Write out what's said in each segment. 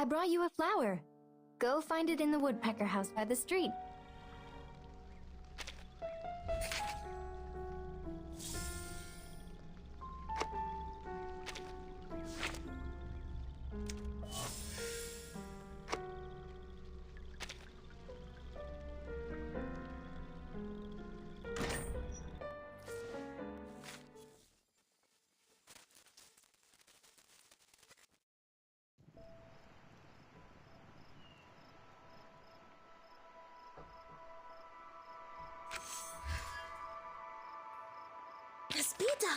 brought you a flower. Go find it in the woodpecker house by the street. Espita!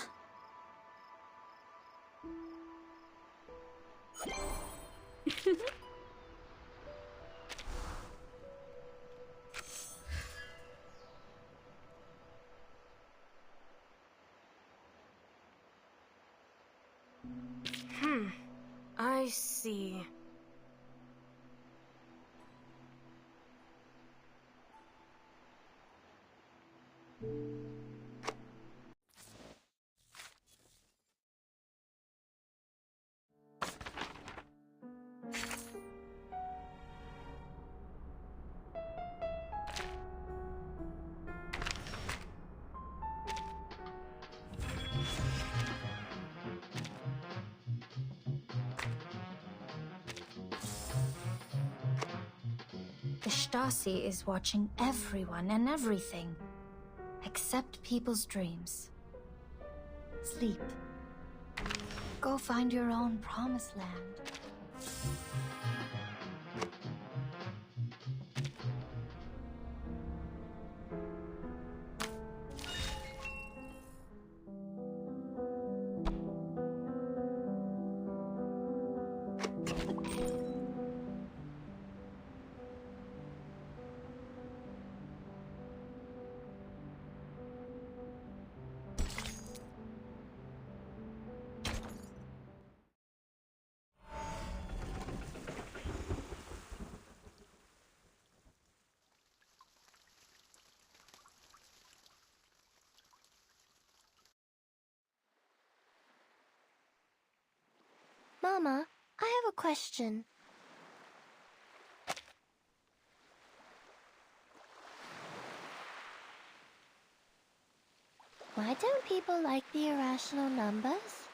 I see. The Stasi is watching everyone and everything, except people's dreams. Sleep. Go find your own promised land. Mama, I have a question. Why don't people like the irrational numbers?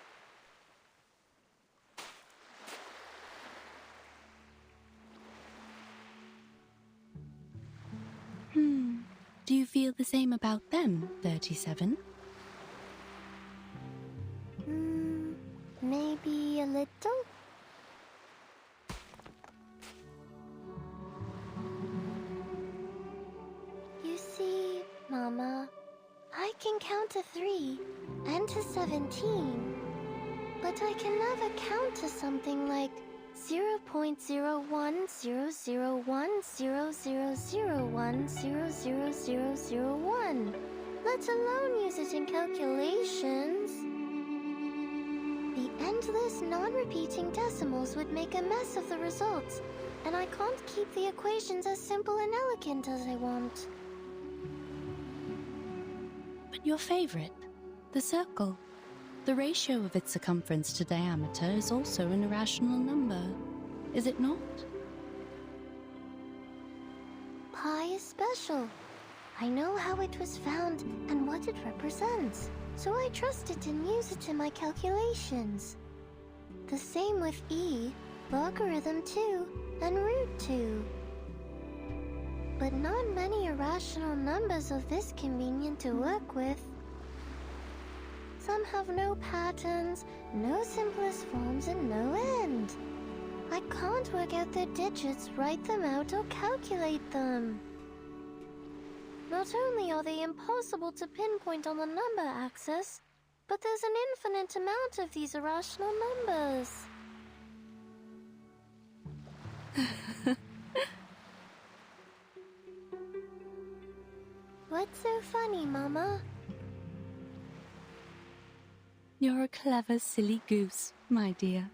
Do you feel the same about them, 37? Maybe a little? You see, Mama, I can count to 3 and to 17, but I can never count to something like 0.01000100001, let alone use it in calculations. The endless, non-repeating decimals would make a mess of the results, and I can't keep the equations as simple and elegant as I want. But your favorite, the circle. The ratio of its circumference to diameter is also an irrational number, is it not? Pi is special. I know how it was found and what it represents, so I trust it and use it in my calculations. The same with e, logarithm 2, and root 2. But not many irrational numbers are this convenient to work with. Some have no patterns, no simplest forms, and no end. I can't work out their digits, write them out, or calculate them. Not only are they impossible to pinpoint on the number axis, but there's an infinite amount of these irrational numbers. What's so funny, Mama? You're a clever, silly goose, my dear.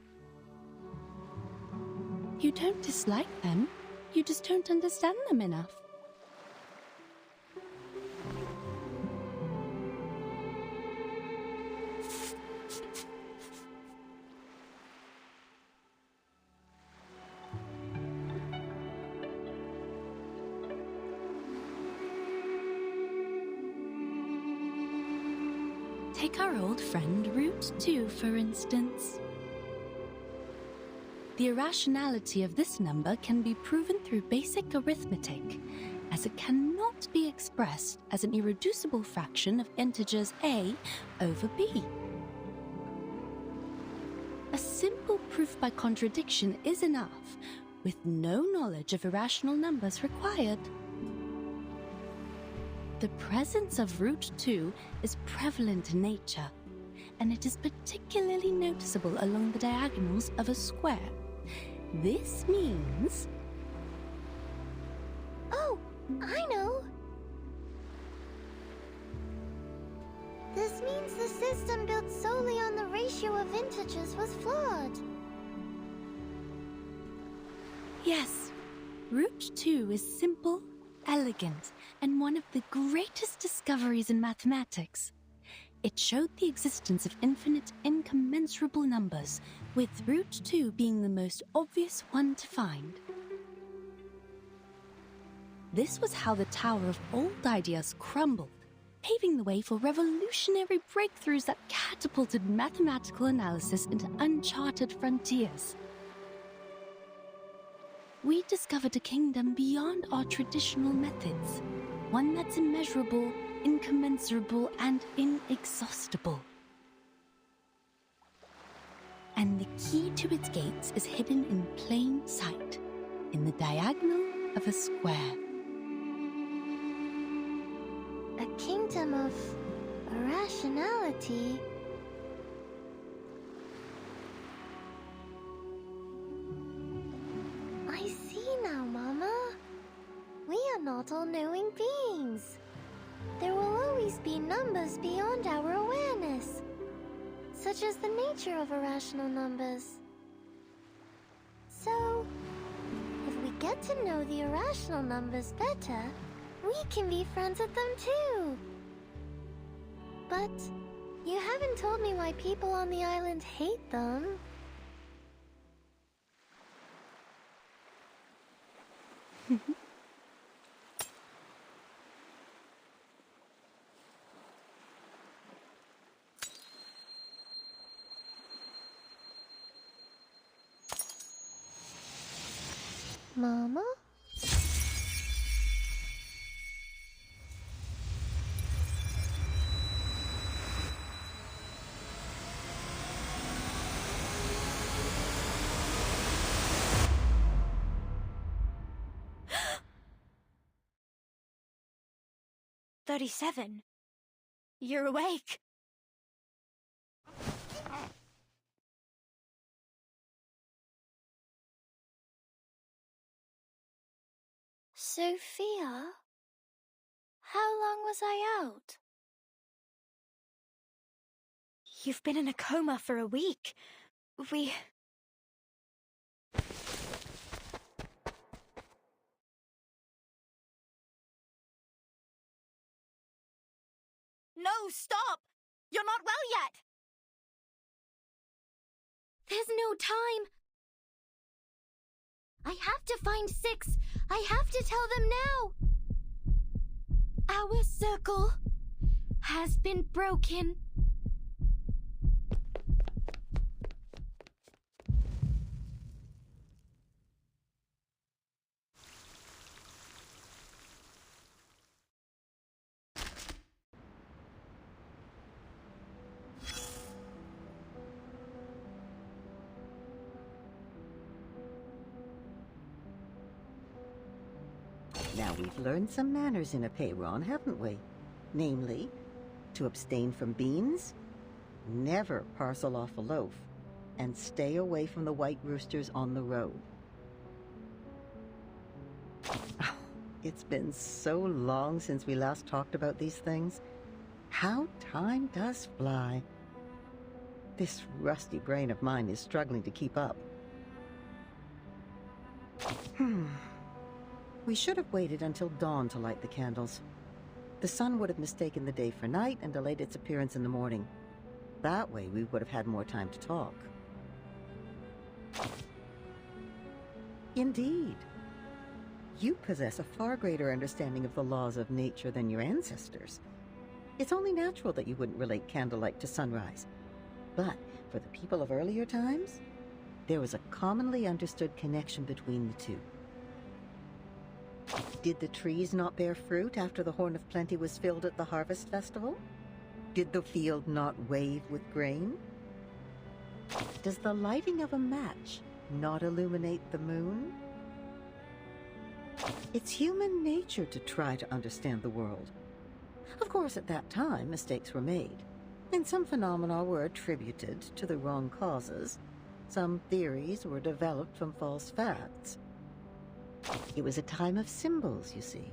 You don't dislike them, you just don't understand them enough. Take our old friend root 2, for instance. The irrationality of this number can be proven through basic arithmetic, as it cannot be expressed as an irreducible fraction of integers a over b. A simple proof by contradiction is enough, with no knowledge of irrational numbers required. The presence of root 2 is prevalent in nature, and it is particularly noticeable along the diagonals of a square. This means... Oh, I know! This means the system built solely on the ratio of integers was flawed. Yes, root 2 is simple, elegant, and one of the greatest discoveries in mathematics. It showed the existence of infinite incommensurable numbers, with root 2 being the most obvious one to find. This was how the Tower of Old Ideas crumbled, paving the way for revolutionary breakthroughs that catapulted mathematical analysis into uncharted frontiers. We discovered a kingdom beyond our traditional methods, one that's immeasurable, incommensurable, and inexhaustible. And the key to its gates is hidden in plain sight, in the diagonal of a square. A kingdom of irrationality. I see now, Mama. We are not all-knowing beings. There will always be numbers beyond our awareness, such as the nature of irrational numbers. So, if we get to know the irrational numbers better, we can be friends with them too. But you haven't told me why people on the island hate them. Mama? "37. You're awake." Sophia? How long was I out? You've been in a coma for a week. No, stop! You're not well yet! There's no time. I have to find 6. I have to tell them now. Our circle has been broken. Now we've learned some manners in a Peyron, haven't we? Namely, to abstain from beans, never parcel off a loaf, and stay away from the white roosters on the road. Oh, it's been so long since we last talked about these things. How time does fly. This rusty brain of mine is struggling to keep up. We should have waited until dawn to light the candles. The sun would have mistaken the day for night and delayed its appearance in the morning. That way we would have had more time to talk. Indeed. You possess a far greater understanding of the laws of nature than your ancestors. It's only natural that you wouldn't relate candlelight to sunrise. But for the people of earlier times, there was a commonly understood connection between the two. Did the trees not bear fruit after the Horn of Plenty was filled at the harvest festival? Did the field not wave with grain? Does the lighting of a match not illuminate the moon? It's human nature to try to understand the world. Of course, at that time, mistakes were made, and some phenomena were attributed to the wrong causes. Some theories were developed from false facts. It was a time of symbols, you see.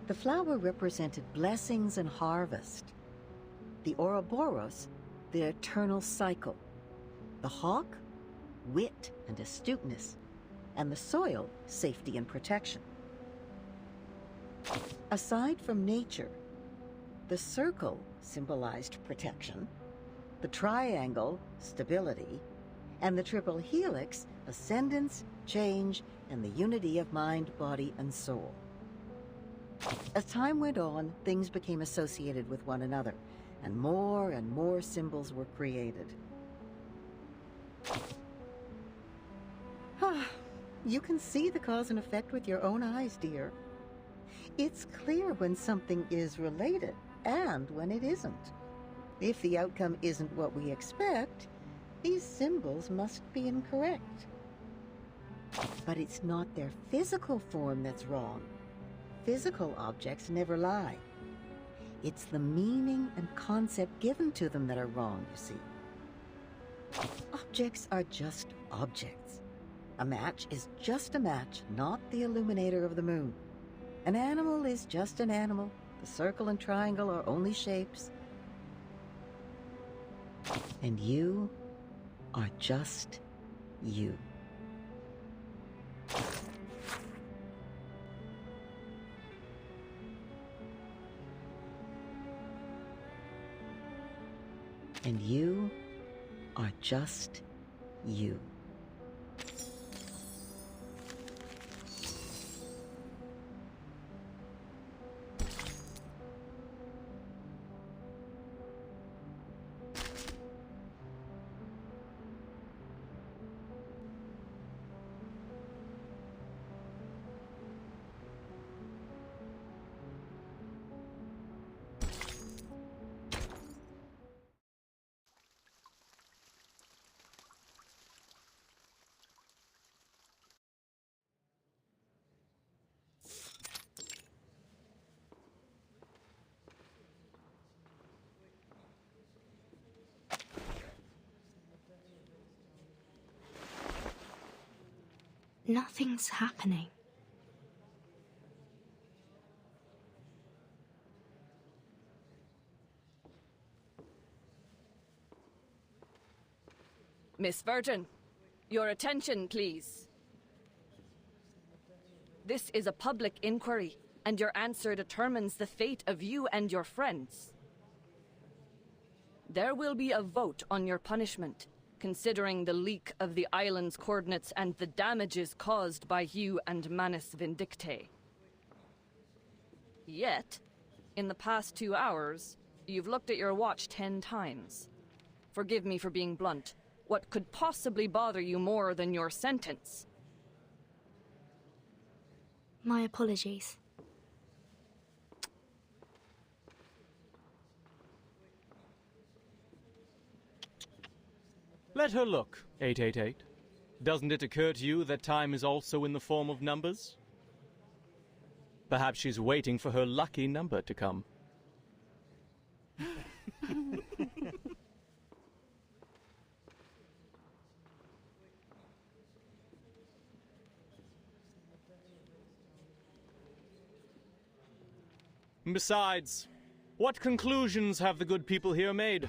The flower represented blessings and harvest. The Ouroboros, the eternal cycle. The hawk, wit and astuteness. And the soil, safety and protection. Aside from nature, the circle symbolized protection, the triangle, stability, and the triple helix, ascendance, change, and the unity of mind, body, and soul. As time went on, things became associated with one another, and more symbols were created. You can see the cause and effect with your own eyes, dear. It's clear when something is related and when it isn't. If the outcome isn't what we expect, these symbols must be incorrect. But it's not their physical form that's wrong. Physical objects never lie. It's the meaning and concept given to them that are wrong, you see. Objects are just objects. A match is just a match, not the illuminator of the moon. An animal is just an animal. The circle and triangle are only shapes. And you are just you. And you are just you. Nothing's happening. Miss Virgin, your attention, please. This is a public inquiry, and your answer determines the fate of you and your friends. There will be a vote on your punishment, considering the leak of the island's coordinates and the damages caused by you and Manus Vindictae. Yet, in the past 2 hours, you've looked at your watch 10 times. Forgive me for being blunt. What could possibly bother you more than your sentence? My apologies. Let her look, 888. Doesn't it occur to you that time is also in the form of numbers? Perhaps she's waiting for her lucky number to come. Besides, what conclusions have the good people here made?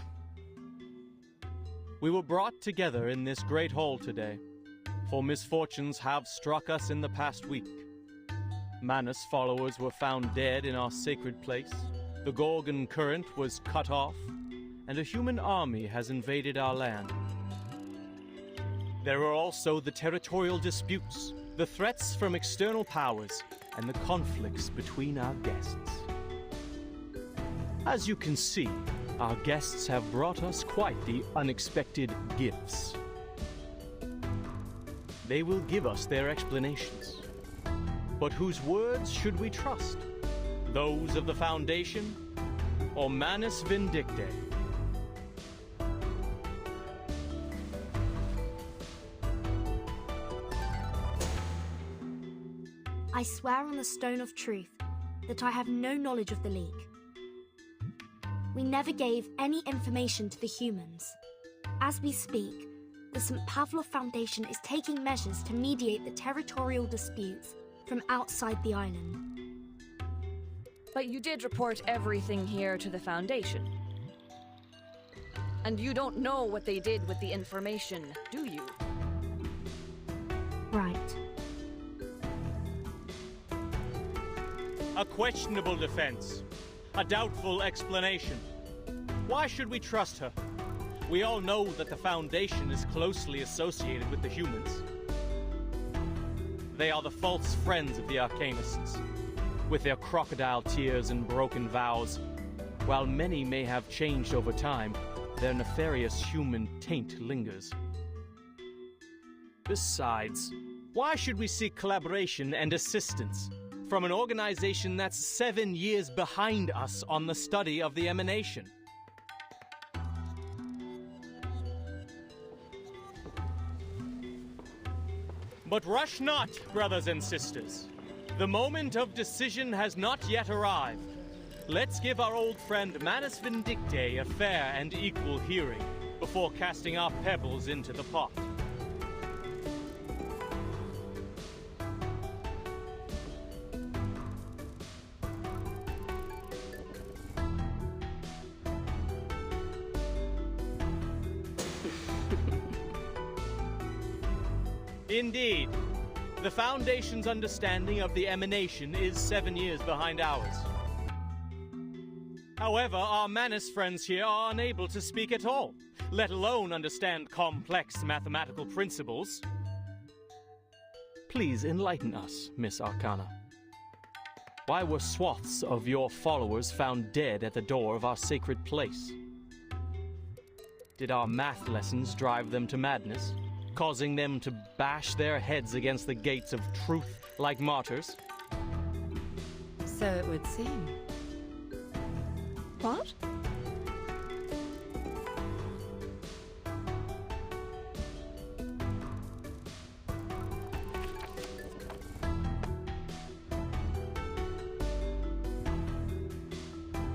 We were brought together in this great hall today, for misfortunes have struck us in the past week. Manus' followers were found dead in our sacred place, the Gorgon current was cut off, and a human army has invaded our land. There are also the territorial disputes, the threats from external powers, and the conflicts between our guests. As you can see, our guests have brought us quite the unexpected gifts. They will give us their explanations. But whose words should we trust? Those of the Foundation or Manus Vindictae? I swear on the Stone of Truth that I have no knowledge of the League. We never gave any information to the humans. As we speak, the St. Pavlov Foundation is taking measures to mediate the territorial disputes from outside the island. But you did report everything here to the Foundation. And you don't know what they did with the information, do you? Right. A questionable defense. A doubtful explanation. Why should we trust her? We all know that the Foundation is closely associated with the humans. They are the false friends of the Arcanists, with their crocodile tears and broken vows. While many may have changed over time, their nefarious human taint lingers. Besides, why should we seek collaboration and assistance from an organization that's 7 years behind us on the study of the emanation? But rush not, brothers and sisters. The moment of decision has not yet arrived. Let's give our old friend Manus Vindictae a fair and equal hearing before casting our pebbles into the pot. Indeed. The Foundation's understanding of the emanation is 7 years behind ours. However, our Manus friends here are unable to speak at all, let alone understand complex mathematical principles. Please enlighten us, Miss Arcana. Why were swaths of your followers found dead at the door of our sacred place? Did our math lessons drive them to madness, causing them to bash their heads against the gates of truth like martyrs? So it would seem. What?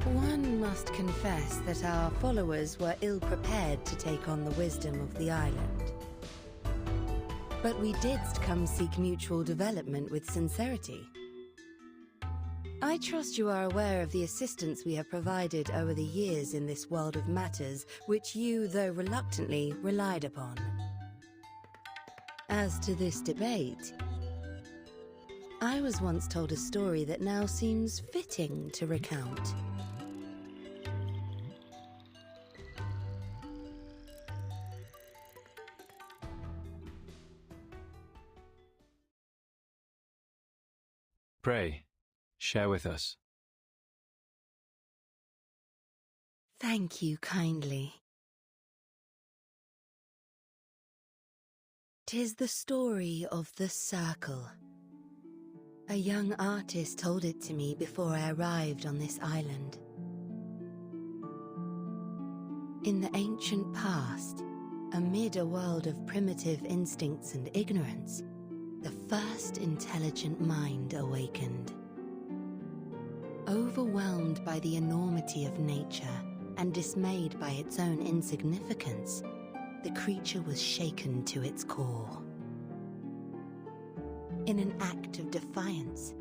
One must confess that our followers were ill-prepared to take on the wisdom of the island. But we did come seek mutual development with sincerity. I trust you are aware of the assistance we have provided over the years in this world of matters, which you, though reluctantly, relied upon. As to this debate, I was once told a story that now seems fitting to recount. Pray, share with us. Thank you kindly. 'Tis the story of the Circle. A young artist told it to me before I arrived on this island. In the ancient past, amid a world of primitive instincts and ignorance, the first intelligent mind awakened. Overwhelmed by the enormity of nature and dismayed by its own insignificance, the creature was shaken to its core. In an act of defiance,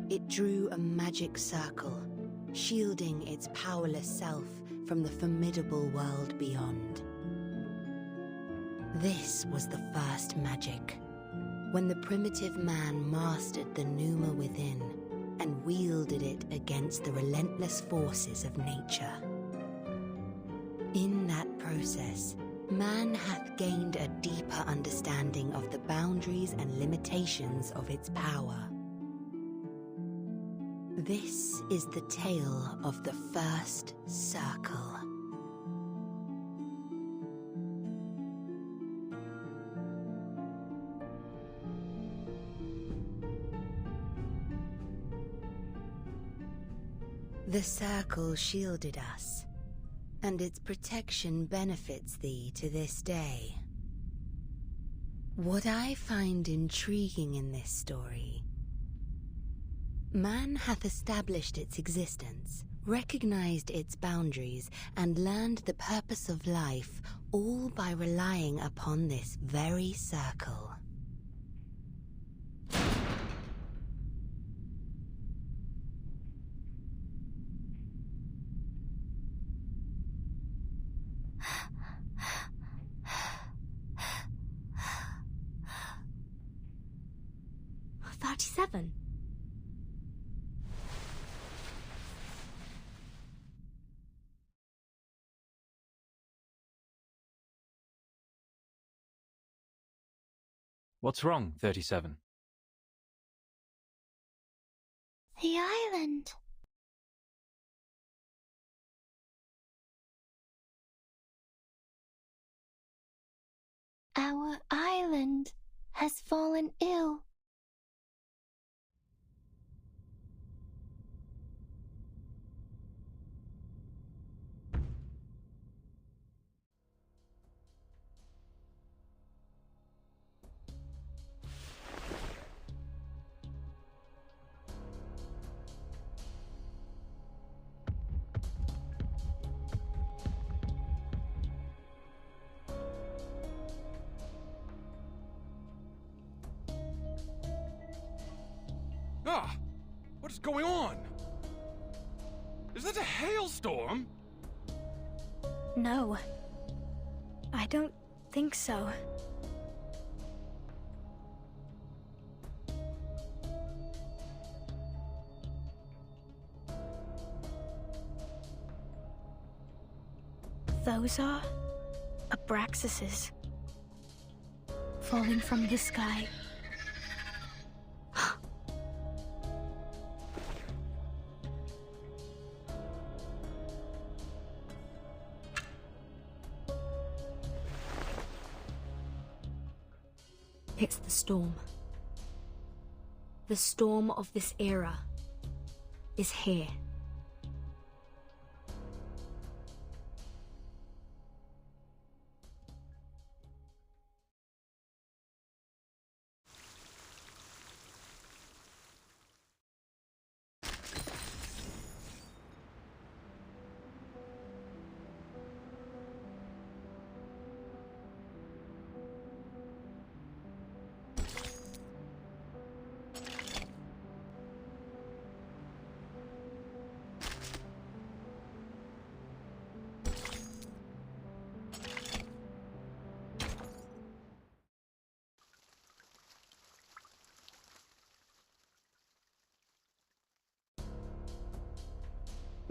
it drew a magic circle, shielding its powerless self from the formidable world beyond. This was the first magic, when the primitive man mastered the pneuma within and wielded it against the relentless forces of nature. In that process, man hath gained a deeper understanding of the boundaries and limitations of its power. This is the tale of the first circle. The circle shielded us, and its protection benefits thee to this day. What I find intriguing in this story: man hath established its existence, recognized its boundaries, and learned the purpose of life, all by relying upon this very circle. "37. What's wrong, 37? The island. Our island has fallen ill. Ah! What is going on? Is that a hailstorm? No. I don't think so. Those are Abraxases falling from the sky. It's the storm. The storm of this era is here.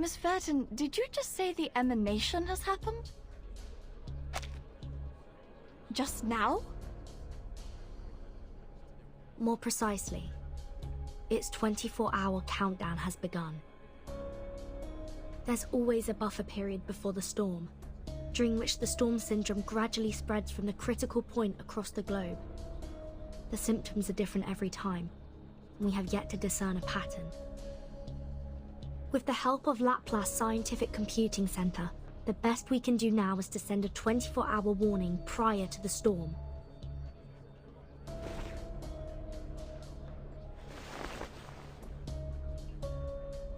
Miss Verton, did you just say the emanation has happened? Just now? More precisely, its 24-hour countdown has begun. There's always a buffer period before the storm, during which the storm syndrome gradually spreads from the critical point across the globe. The symptoms are different every time, and we have yet to discern a pattern. With the help of Laplace Scientific Computing Center, the best we can do now is to send a 24-hour warning prior to the storm.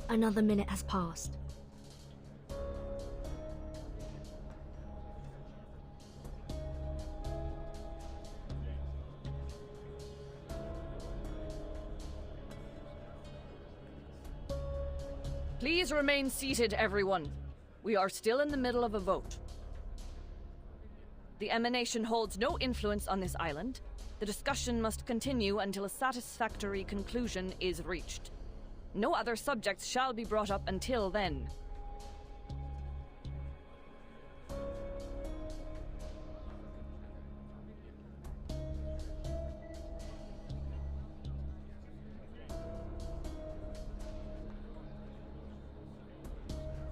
Another minute has passed. Please remain seated, everyone. We are still in the middle of a vote. The emanation holds no influence on this island. The discussion must continue until a satisfactory conclusion is reached. No other subjects shall be brought up until then.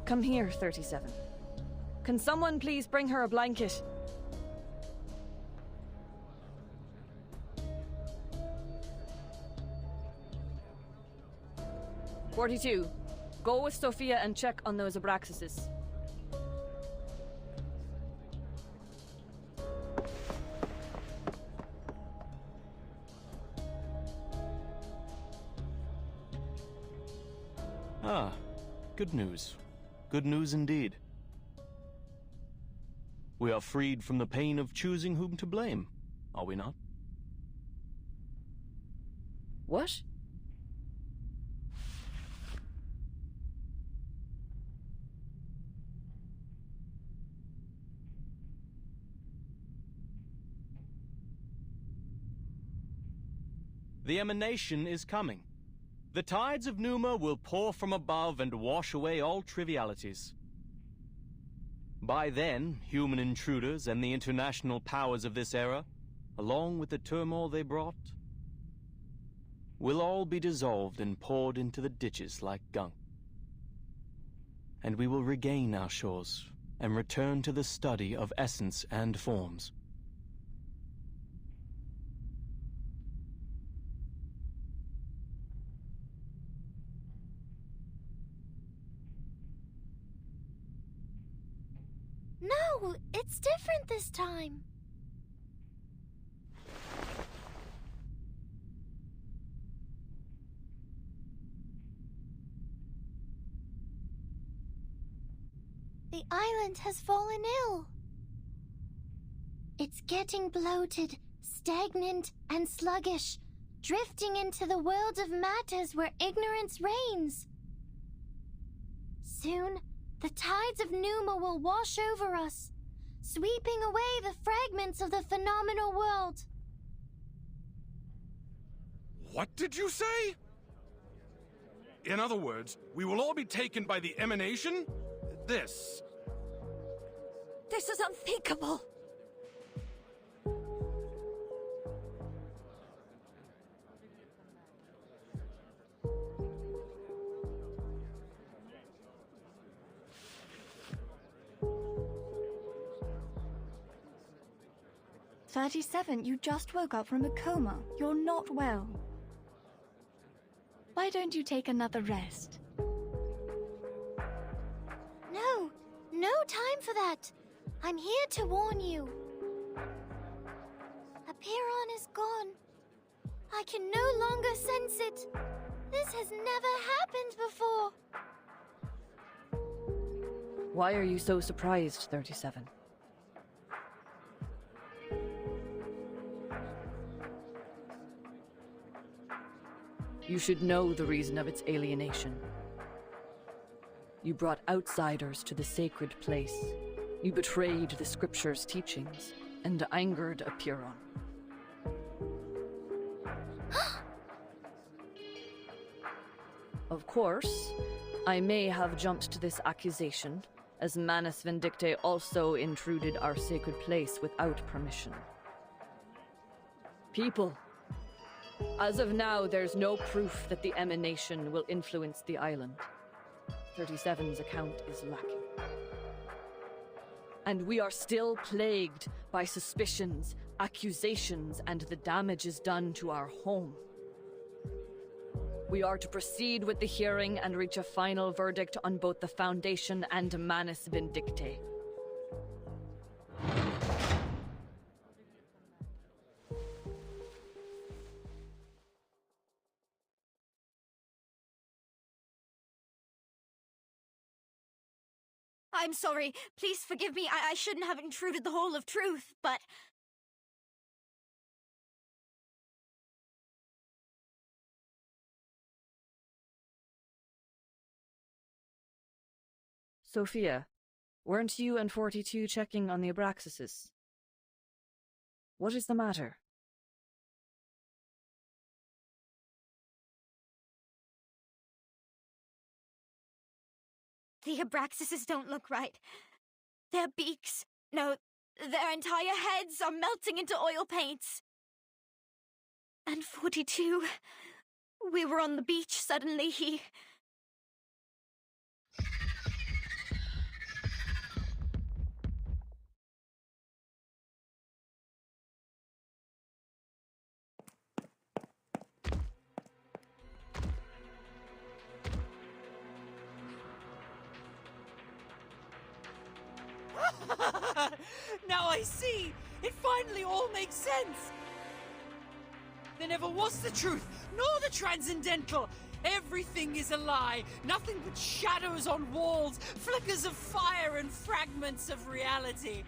Come here, 37. Can someone please bring her a blanket? 42. Go with Sophia and check on those Abraxases. Ah, good news. Good news indeed. We are freed from the pain of choosing whom to blame, are we not? What? The emanation is coming. The tides of Numa will pour from above and wash away all trivialities. By then, human intruders and the international powers of this era, along with the turmoil they brought, will all be dissolved and poured into the ditches like gunk. And we will regain our shores and return to the study of essence and forms. No, it's different this time. The island has fallen ill. It's getting bloated, stagnant, and sluggish, drifting into the world of matters where ignorance reigns. Soon, the tides of Numa will wash over us, sweeping away the fragments of the phenomenal world. What did you say? In other words, we will all be taken by the emanation? This is unthinkable. "37, you just woke up from a coma. You're not well. Why don't you take another rest?" No time for that. I'm here to warn you. Apiron is gone. I can no longer sense it. This has never happened before. Why are you so surprised, 37? You should know the reason of its alienation. You brought outsiders to the sacred place. You betrayed the scripture's teachings and angered Apiron. Of course, I may have jumped to this accusation, as Manus Vindictae also intruded our sacred place without permission. People, as of now, there's no proof that the emanation will influence the island. 37's account is lacking. And we are still plagued by suspicions, accusations, and the damages done to our home. We are to proceed with the hearing and reach a final verdict on both the Foundation and Manus Vindictae. "I'm sorry. Please forgive me. I shouldn't have intruded the whole of truth, but..." Sophia, weren't you and 42 checking on the Abraxases? What is the matter? The Abraxases don't look right. Their beaks, no, their entire heads are melting into oil paints. And 42, we were on the beach, suddenly he... I see! It finally all makes sense! There never was the truth, nor the transcendental! Everything is a lie, nothing but shadows on walls, flickers of fire and fragments of reality.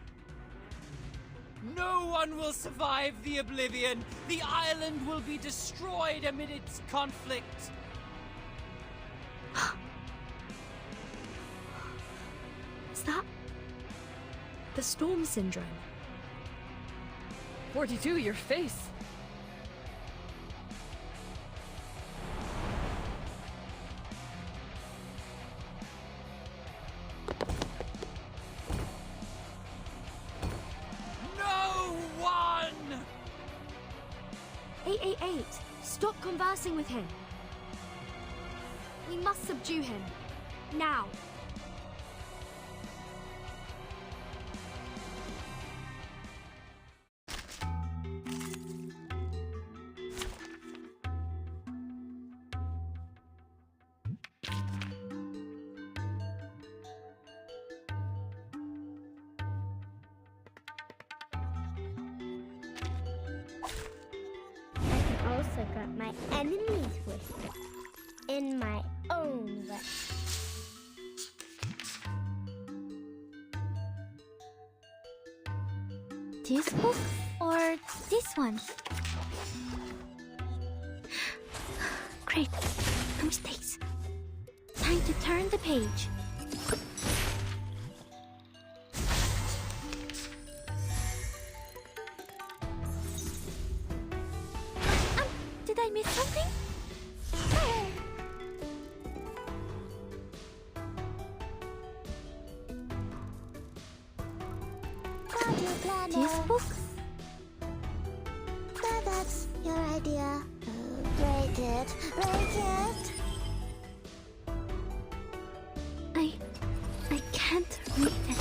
No one will survive the oblivion. The island will be destroyed amid its conflict. Is that the storm syndrome? 42, your face. No one! 888, stop conversing with him. We must subdue him. Now. Also got my enemies with me in my own way. This book or this one? Great. No mistakes. Time to turn the page. Did I miss something? This book? That's your idea. Break it. Break it. I can't read it.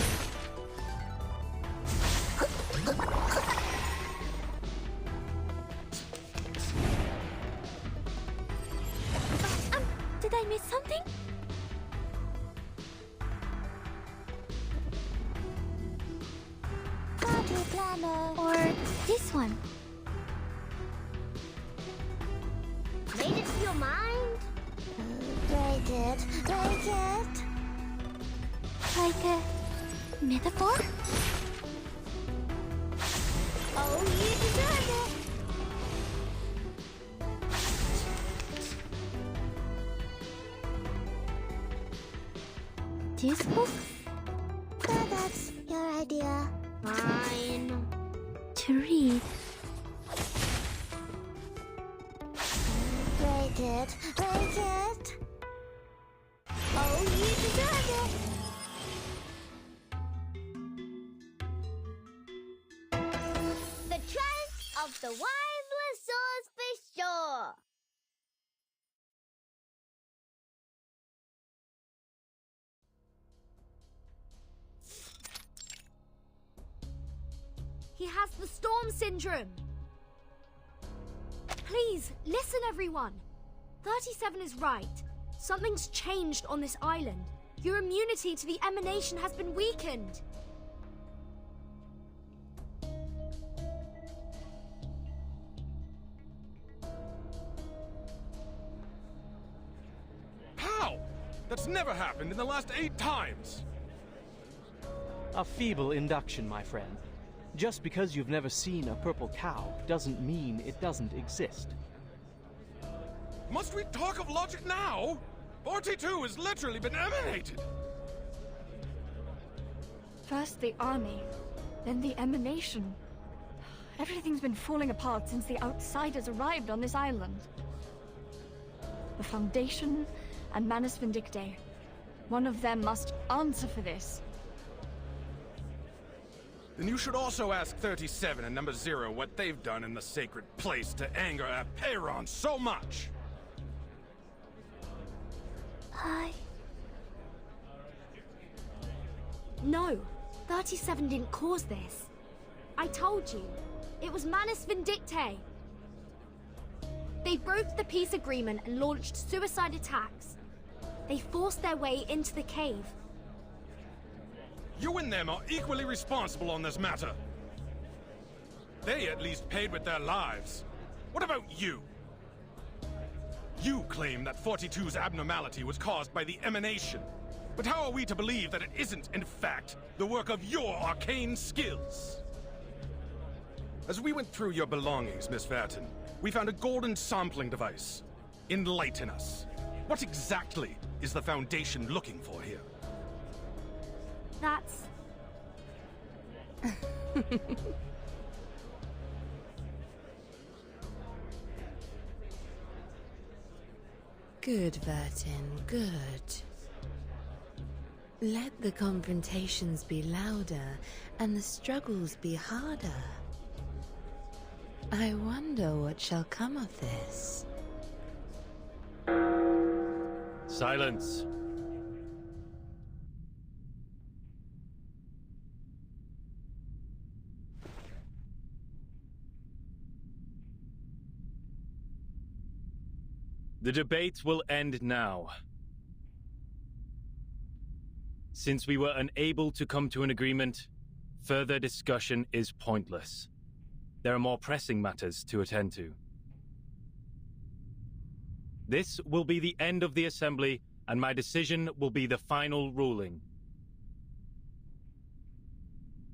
Did I miss something? Or this one? Made it to your mind? Break it. Break it. Like a metaphor? Oh, you deserve it. This book? That's your idea. Fine. To read. Break it. Break it. Oh, you deserve it. The trance of the wiseless source for sure. He has the storm syndrome. Please, listen everyone. 37 is right. Something's changed on this island. Your immunity to the emanation has been weakened. How? That's never happened in the last 8 times. A feeble induction, my friend. Just because you've never seen a purple cow doesn't mean it doesn't exist. Must we talk of logic now? 42 has literally been emanated. First the army, then the emanation. Everything's been falling apart since the outsiders arrived on this island. The Foundation and Manus Vindictae. One of them must answer for this. Then you should also ask 37 and number 0 what they've done in the sacred place to anger Apeiron so much. No, 37 didn't cause this. I told you, it was Manus Vindictae. They broke the peace agreement and launched suicide attacks. They forced their way into the cave. You and them are equally responsible on this matter. They at least paid with their lives. What about you? You claim that 42's abnormality was caused by the emanation. But how are we to believe that it isn't, in fact, the work of your arcane skills? As we went through your belongings, Miss Vertin, we found a golden sampling device. Enlighten us. What exactly is the Foundation looking for here? That's... Good, Vertin, good. Let the confrontations be louder and the struggles be harder. I wonder what shall come of this. Silence. The debate will end now. Since we were unable to come to an agreement, further discussion is pointless. There are more pressing matters to attend to. This will be the end of the assembly, and my decision will be the final ruling.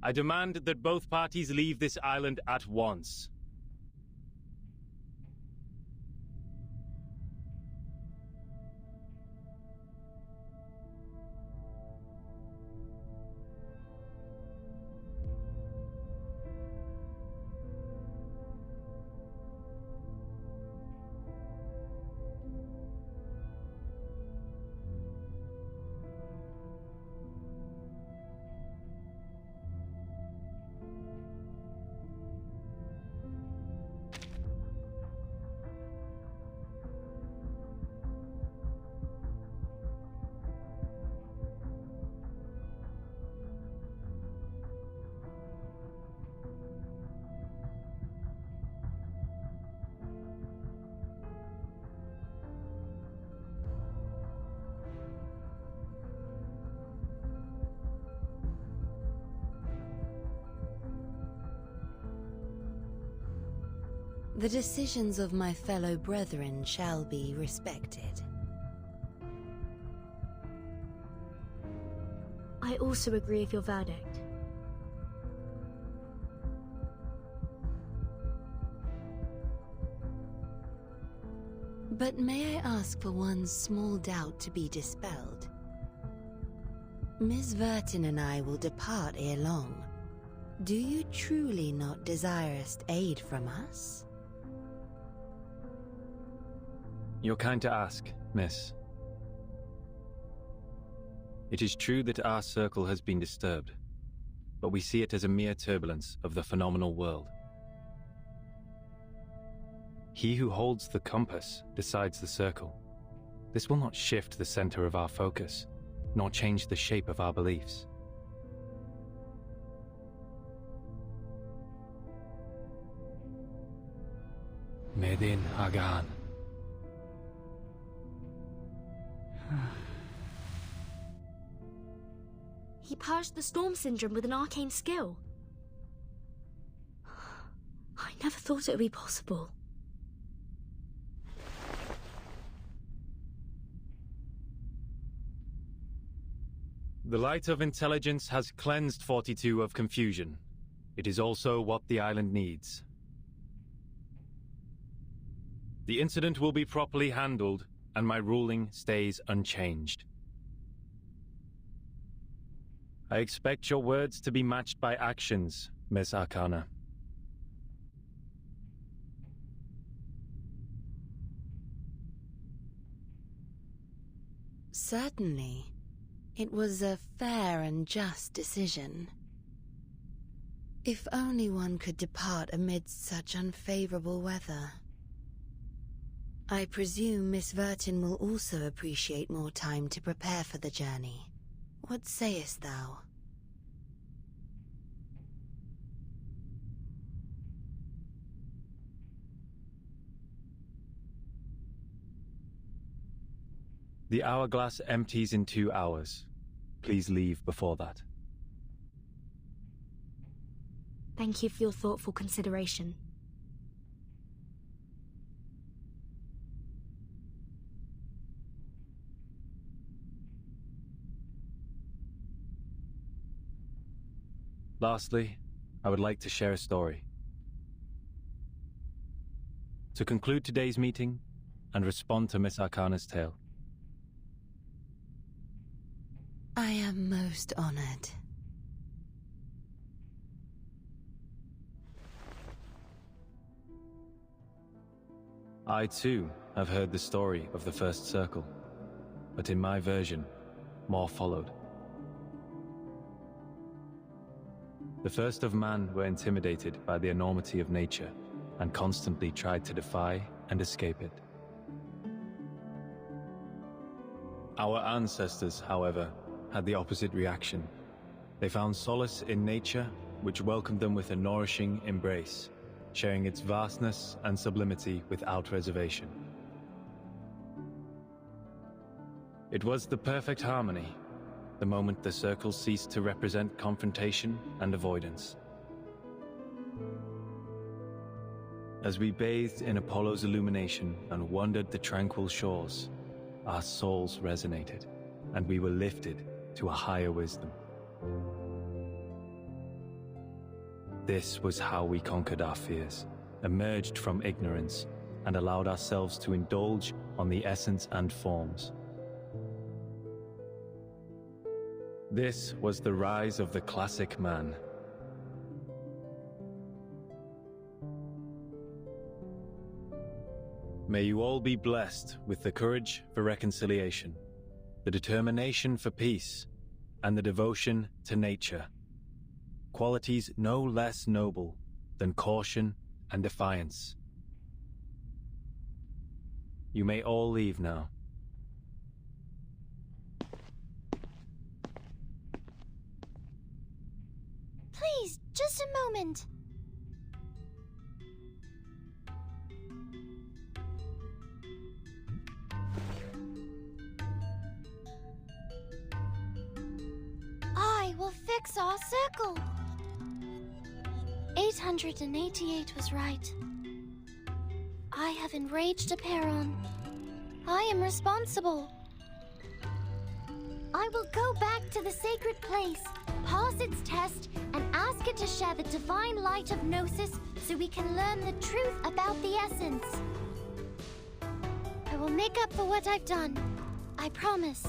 I demand that both parties leave this island at once. The decisions of my fellow brethren shall be respected. I also agree with your verdict. But may I ask for one small doubt to be dispelled? Miss Vertin and I will depart ere long. Do you truly not desire aid from us? You're kind to ask, miss. It is true that our circle has been disturbed, but we see it as a mere turbulence of the phenomenal world. He who holds the compass decides the circle. This will not shift the center of our focus, nor change the shape of our beliefs. Medin Hagan. He purged the storm syndrome with an arcane skill. I never thought it would be possible. The light of intelligence has cleansed 42 of confusion. It is also what the island needs. The incident will be properly handled, and my ruling stays unchanged. I expect your words to be matched by actions, Miss Arcana. Certainly. It was a fair and just decision. If only one could depart amidst such unfavorable weather. I presume Miss Vertin will also appreciate more time to prepare for the journey. What sayest thou? The hourglass empties in 2 hours. Please leave before that. Thank you for your thoughtful consideration. Lastly, I would like to share a story. To conclude today's meeting and respond to Miss Arcana's tale. I am most honored. I too have heard the story of the First Circle, but in my version, more followed. The first of man were intimidated by the enormity of nature and constantly tried to defy and escape it. Our ancestors, however, had the opposite reaction. They found solace in nature, which welcomed them with a nourishing embrace, sharing its vastness and sublimity without reservation. It was the perfect harmony, the moment the circle ceased to represent confrontation and avoidance. As we bathed in Apollo's illumination and wandered the tranquil shores, our souls resonated, and we were lifted to a higher wisdom. This was how we conquered our fears, emerged from ignorance, and allowed ourselves to indulge on the essence and forms. This was the rise of the classic man. May you all be blessed with the courage for reconciliation, the determination for peace, and the devotion to nature. Qualities no less noble than caution and defiance. You may all leave now. Please, just a moment. I will fix our circle. 888 was right. I have enraged Aperon. I am responsible. I will go back to the sacred place, pass its test, and ask it to share the divine light of Gnosis so we can learn the truth about the essence. I will make up for what I've done. I promise.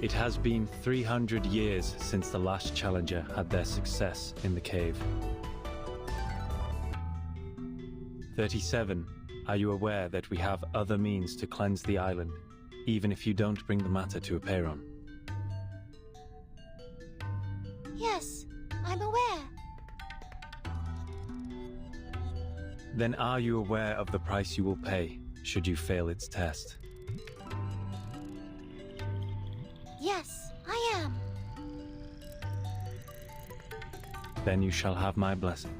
It has been 300 years since the last challenger had their success in the cave. 37. Are you aware that we have other means to cleanse the island, even if you don't bring the matter to Aperon? Yes, I'm aware. Then are you aware of the price you will pay, should you fail its test? Yes, I am. Then you shall have my blessing.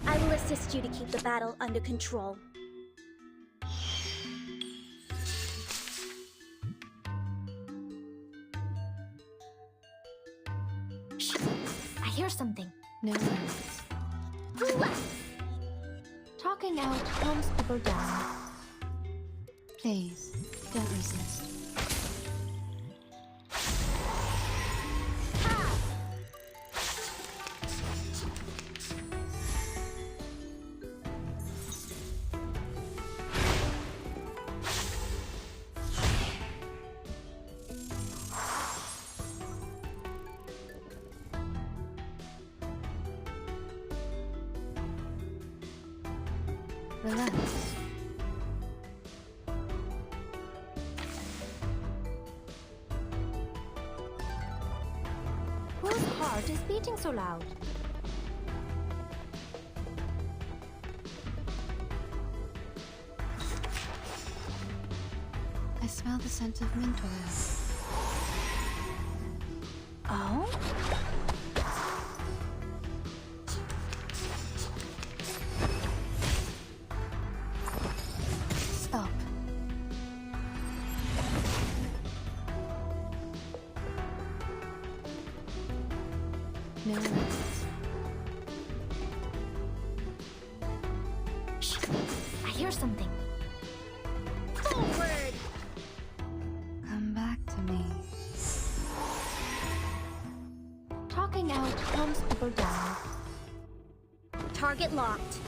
I will assist you to keep the battle under control. I hear something. No. Talking out calms people down. Please, don't resist. Relax. Whose heart is beating so loud? I smell the scent of mint oil. Oh? Stop. No worries. Shh! I hear something. Forward! Come back to me. Talking out calms people down. Target locked.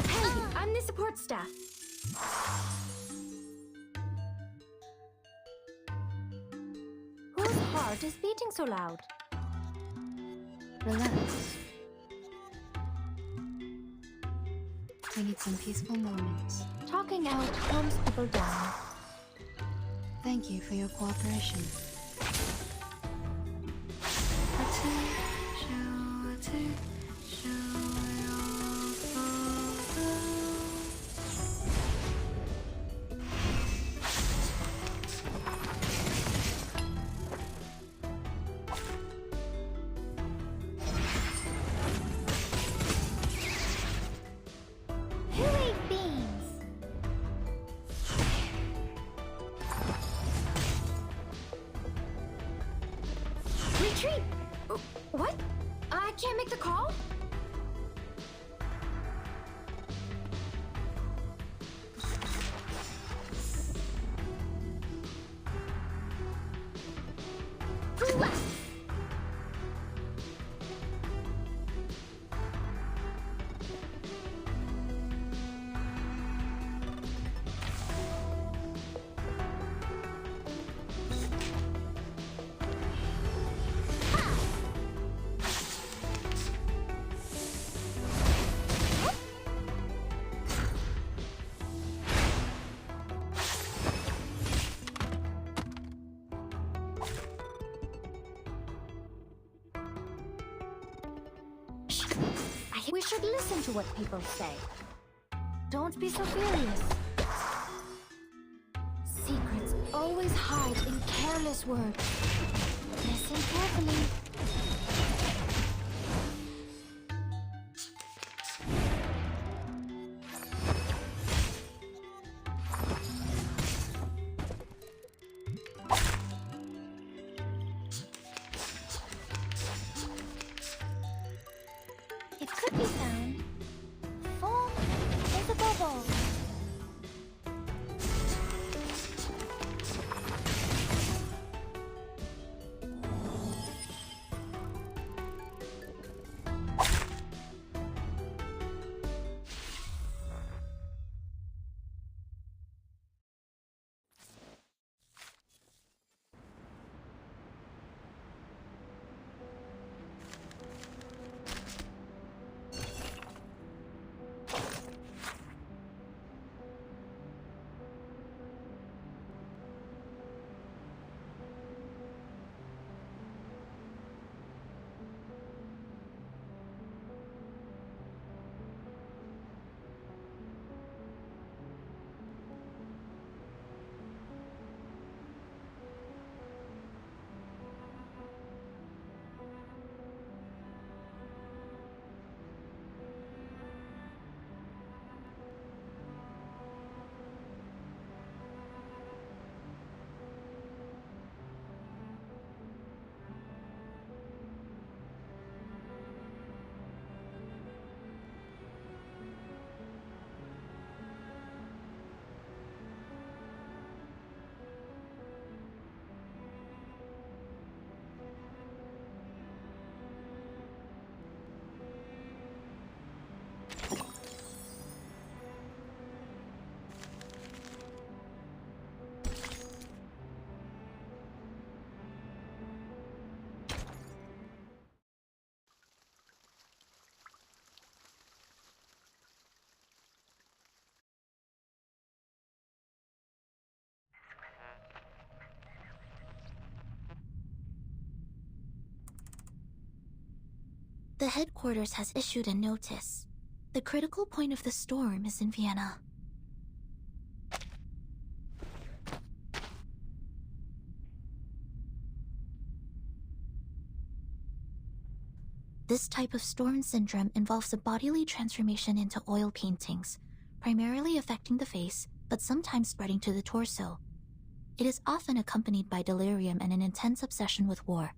Hey, I'm the support staff. Whose heart is beating so loud? Relax. We need some peaceful moments. Talking out calms people down. Thank you for your cooperation. Who ate beans? Retreat! What? I can't make the call? We should listen to what people say. Don't be so furious. Secrets always hide in careless words. Listen carefully. It could be found. Foam is a bubble. The headquarters has issued a notice. The critical point of the storm is in Vienna. This type of storm syndrome involves a bodily transformation into oil paintings, primarily affecting the face, but sometimes spreading to the torso. It is often accompanied by delirium and an intense obsession with war.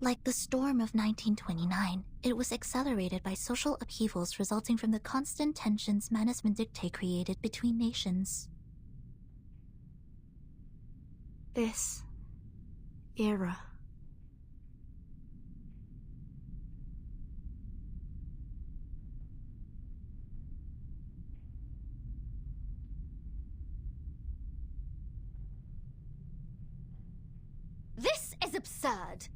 Like the storm of 1929, it was accelerated by social upheavals resulting from the constant tensions Manus Vindictae created between nations. This era. This is absurd!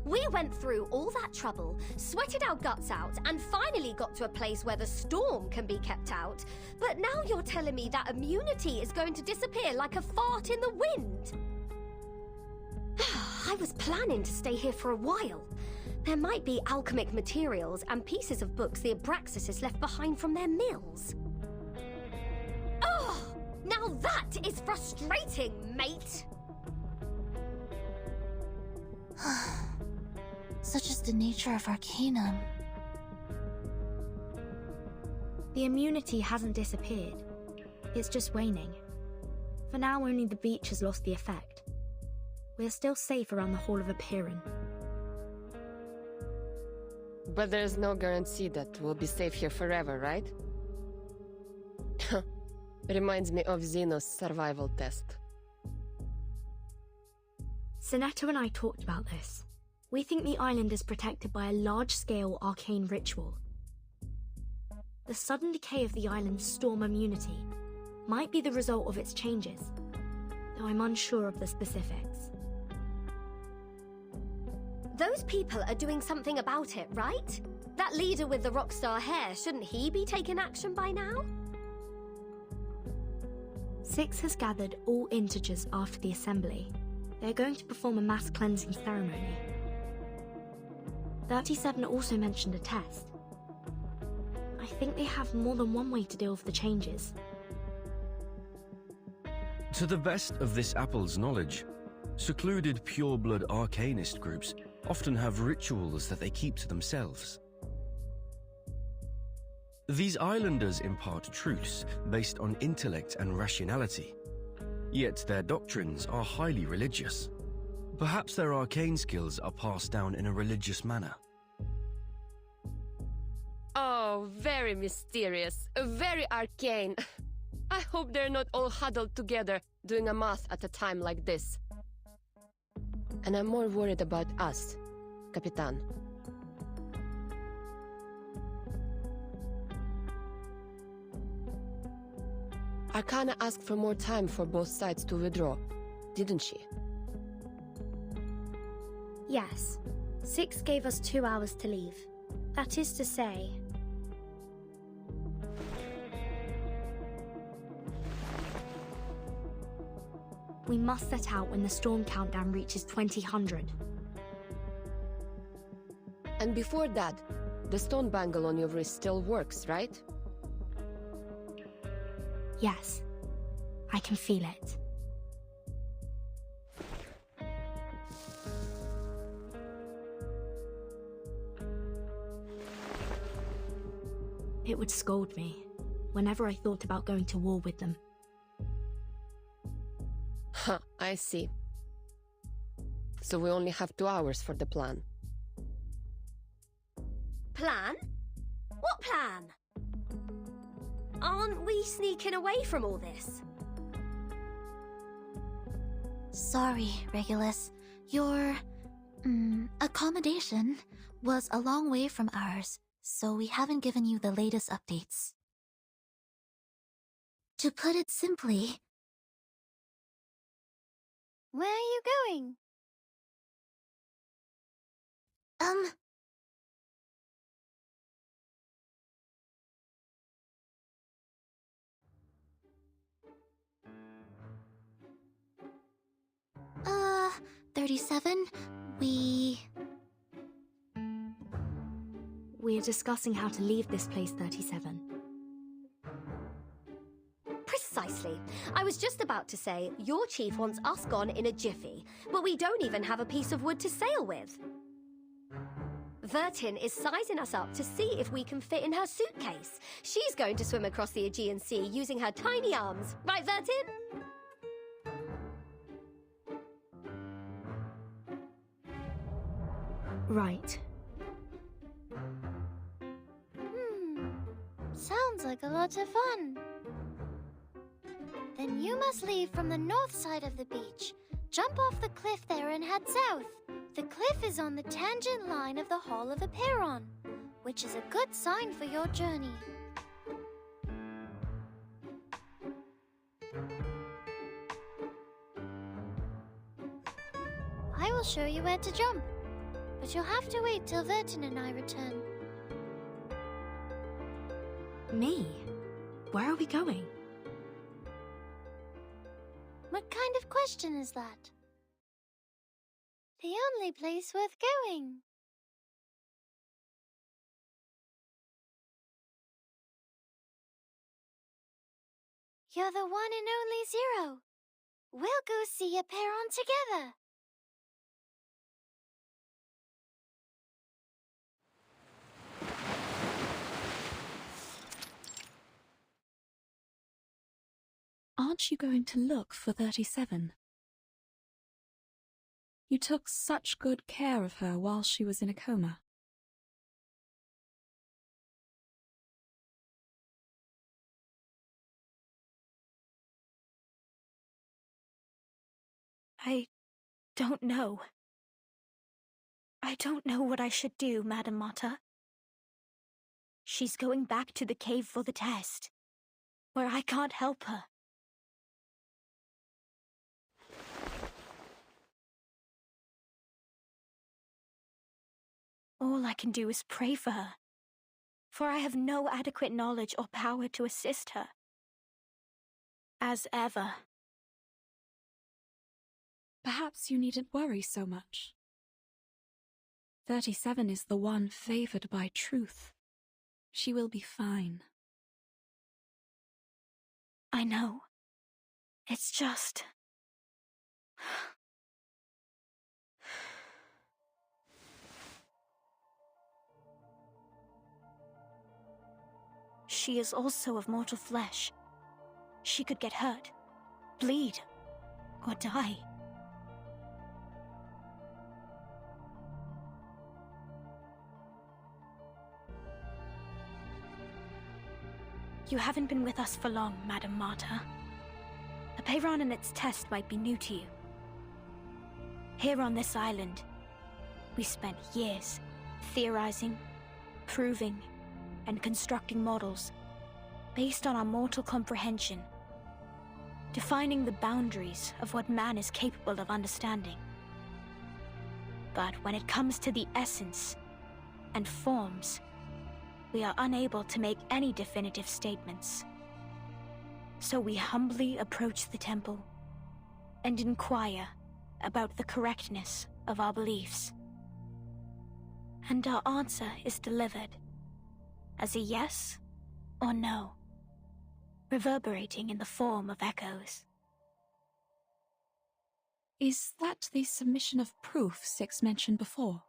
We went through all that trouble, sweated our guts out, and finally got to a place where the storm can be kept out. But now you're telling me that immunity is going to disappear like a fart in the wind. I was planning to stay here for a while. There might be alchemic materials and pieces of books the Abraxas left behind from their mills. Ugh! Now that is frustrating, mate! Such is the nature of Arcanum. The immunity hasn't disappeared. It's just waning. For now, only the beach has lost the effect. We're still safe around the Hall of Apeiron. But there's no guarantee that we'll be safe here forever, right? Reminds me of Xeno's survival test. Sinetta and I talked about this. We think the island is protected by a large-scale arcane ritual. The sudden decay of the island's storm immunity might be the result of its changes, though I'm unsure of the specifics. Those people are doing something about it, right? That leader with the rockstar hair, shouldn't he be taking action by now? Six has gathered all integers after the assembly. They're going to perform a mass cleansing ceremony. 37 also mentioned a test. I think they have more than one way to deal with the changes. To the best of this apple's knowledge, secluded pure-blood arcanist groups often have rituals that they keep to themselves. These islanders impart truths based on intellect and rationality, yet their doctrines are highly religious. Perhaps their arcane skills are passed down in a religious manner. Oh, very mysterious, very arcane. I hope they're not all huddled together doing a math at a time like this. And I'm more worried about us, Capitan. Arcana asked for more time for both sides to withdraw, didn't she? Yes. Six gave us 2 hours to leave. That is to say... we must set out when the storm countdown reaches 2000. And before that, the stone bangle on your wrist still works, right? Yes. I can feel it. It would scold me whenever I thought about going to war with them. Huh, I see. So we only have 2 hours for the plan. Plan? What plan? Aren't we sneaking away from all this? Sorry, Regulus. Your... accommodation was a long way from ours, so we haven't given you the latest updates. To put it simply... Where are you going? 37, We're discussing how to leave this place, 37. Precisely. I was just about to say, your chief wants us gone in a jiffy, but we don't even have a piece of wood to sail with. Vertin is sizing us up to see if we can fit in her suitcase. She's going to swim across the Aegean Sea using her tiny arms. Right, Vertin? Right. Sounds like a lot of fun. Then you must leave from the north side of the beach. Jump off the cliff there and head south. The cliff is on the tangent line of the Hall of Apeiron, which is a good sign for your journey. I will show you where to jump, but you'll have to wait till Vertin and I return. Me? Where are we going? What kind of question is that? The only place worth going. You're the one and only Zero. We'll go see Apeiron together. Aren't you going to look for 37? You took such good care of her while she was in a coma. I don't know. I don't know what I should do, Madam Mata. She's going back to the cave for the test, where I can't help her. All I can do is pray for her, for I have no adequate knowledge or power to assist her. As ever. Perhaps you needn't worry so much. 37 is the one favored by truth. She will be fine. I know. It's just... She is also of mortal flesh. She could get hurt, bleed, or die. You haven't been with us for long, Madam Mata. Apeiron and its test might be new to you. Here on this island, we spent years theorizing, proving, and constructing models based on our mortal comprehension, defining the boundaries of what man is capable of understanding. But when it comes to the essence and forms, we are unable to make any definitive statements. So we humbly approach the temple and inquire about the correctness of our beliefs. And our answer is delivered as a yes or no, reverberating in the form of echoes. Is that the submission of proof Six mentioned before?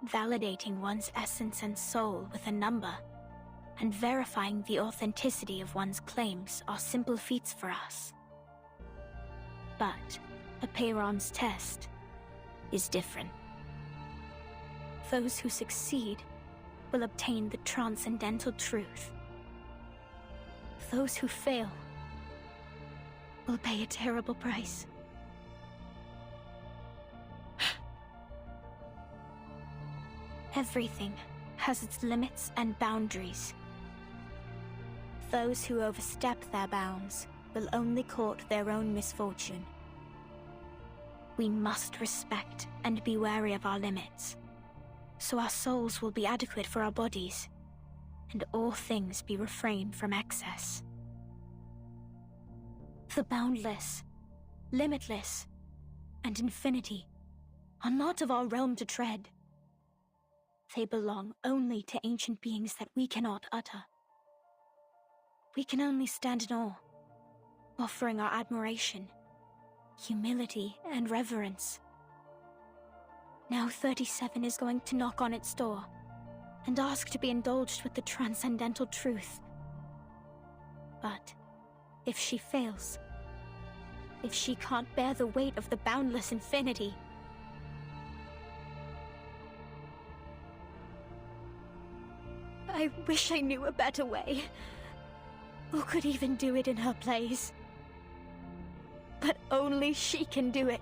Validating one's essence and soul with a number, and verifying the authenticity of one's claims are simple feats for us. But Apeiron's test is different. Those who succeed will obtain the transcendental truth. Those who fail will pay a terrible price. Everything has its limits and boundaries. Those who overstep their bounds will only court their own misfortune. We must respect and be wary of our limits, so our souls will be adequate for our bodies, and all things be refrained from excess. The boundless, limitless, and infinity are not of our realm to tread. They belong only to ancient beings that we cannot utter. We can only stand in awe, offering our admiration, humility, and reverence. Now 37 is going to knock on its door and ask to be indulged with the transcendental truth. But if she fails, if she can't bear the weight of the boundless infinity, I wish I knew a better way, or could even do it in her place. But only she can do it.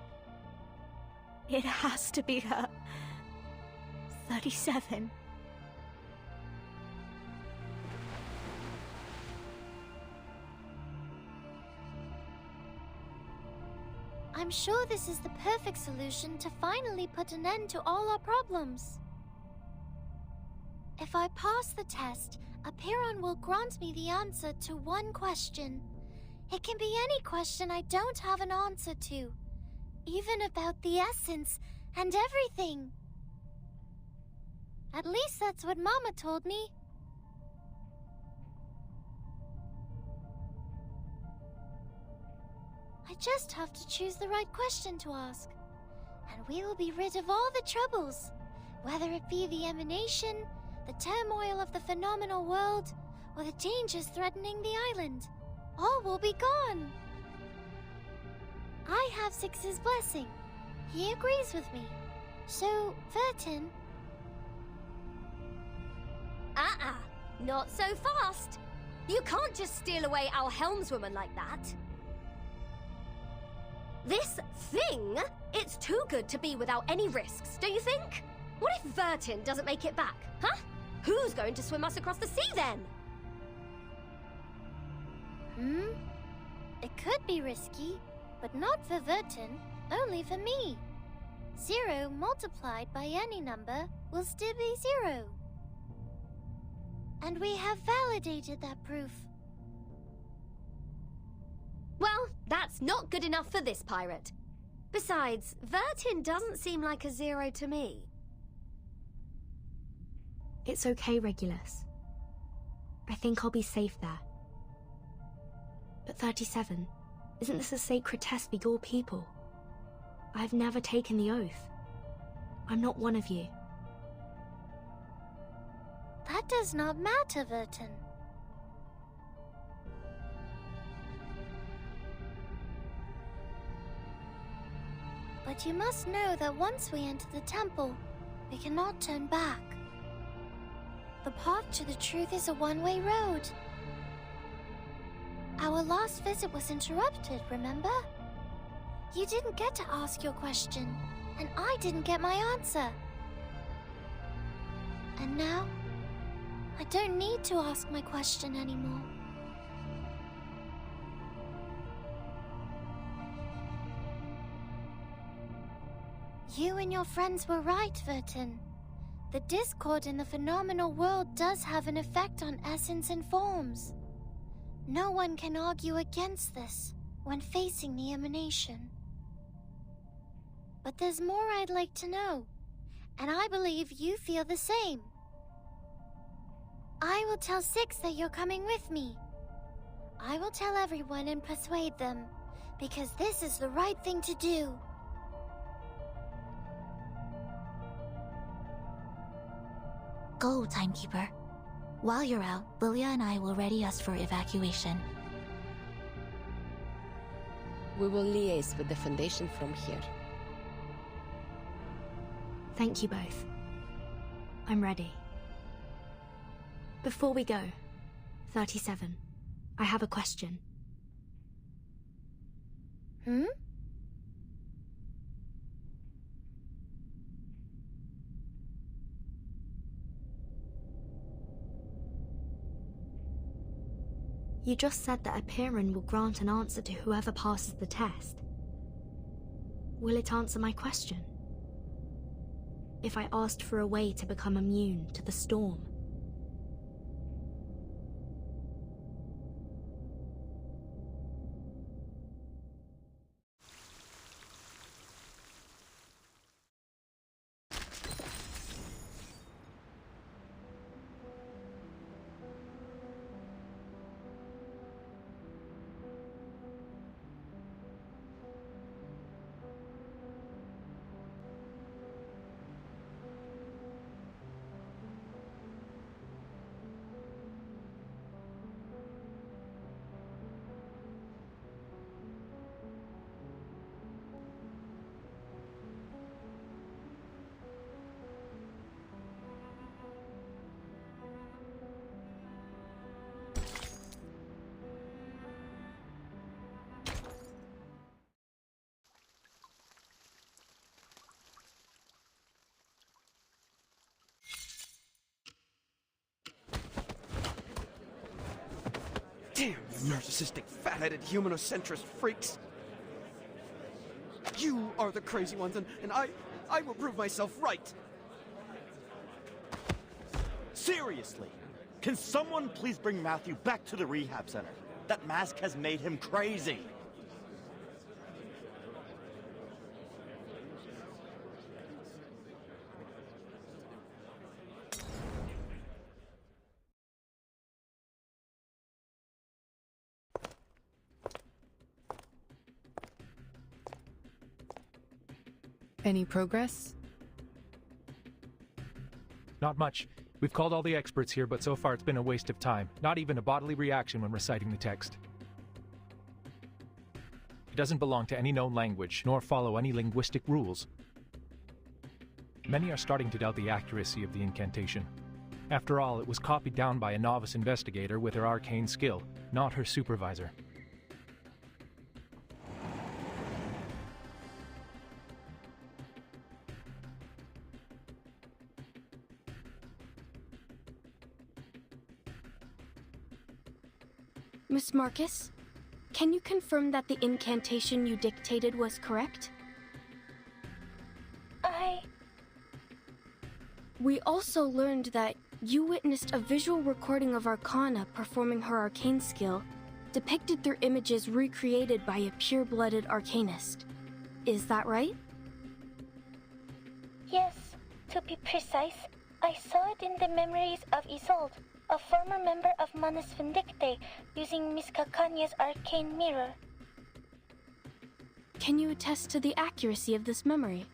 It has to be her. 37. I'm sure this is the perfect solution to finally put an end to all our problems. If I pass the test, Apiron will grant me the answer to one question. It can be any question I don't have an answer to, even about the essence and everything. At least that's what Mama told me. I just have to choose the right question to ask, and we will be rid of all the troubles, whether it be the emanation, the turmoil of the phenomenal world, or the dangers threatening the island. All will be gone. I have Six's blessing. He agrees with me. So, Vertin... Not so fast. You can't just steal away our helmswoman like that. This thing, it's too good to be without any risks, don't you think? What if Vertin doesn't make it back, huh? Who's going to swim us across the sea then? It could be risky, but not for Vertin, only for me. 0 multiplied by any number will still be 0. And we have validated that proof. Well, that's not good enough for this pirate. Besides, Vertin doesn't seem like a 0 to me. It's okay, Regulus. I think I'll be safe there. But 37, isn't this a sacred test for your people? I've never taken the oath. I'm not one of you. That does not matter, Vertin. But you must know that once we enter the temple, we cannot turn back. The path to the truth is a one-way road. Our last visit was interrupted, remember? You didn't get to ask your question, and I didn't get my answer. And now, I don't need to ask my question anymore. You and your friends were right, Vertin. The discord in the phenomenal world does have an effect on essence and forms. No one can argue against this when facing the emanation. But there's more I'd like to know, and I believe you feel the same. I will tell Six that you're coming with me. I will tell everyone and persuade them, because this is the right thing to do. Go, Timekeeper. While you're out, Lilia and I will ready us for evacuation. We will liaise with the Foundation from here. Thank you both. I'm ready. Before we go, 37, I have a question. You just said that Apiron will grant an answer to whoever passes the test. Will it answer my question? If I asked for a way to become immune to the storm? Damn narcissistic, fat-headed, humanocentrist freaks! You are the crazy ones, and I will prove myself right! Seriously! Can someone please bring Matthew back to the rehab center? That mask has made him crazy! Any progress? Not much. We've called all the experts here, but so far it's been a waste of time. Not even a bodily reaction when reciting the text. It doesn't belong to any known language, nor follow any linguistic rules. Many are starting to doubt the accuracy of the incantation. After all, it was copied down by a novice investigator with her arcane skill, not her supervisor. Miss Marcus, can you confirm that the incantation you dictated was correct? We also learned that you witnessed a visual recording of Arcana performing her arcane skill, depicted through images recreated by a pure-blooded arcanist. Is that right? Yes, to be precise, I saw it in the memories of Isolde, a former member of Manus Vindicte, using Miss Cacanya's arcane mirror. Can you attest to the accuracy of this memory?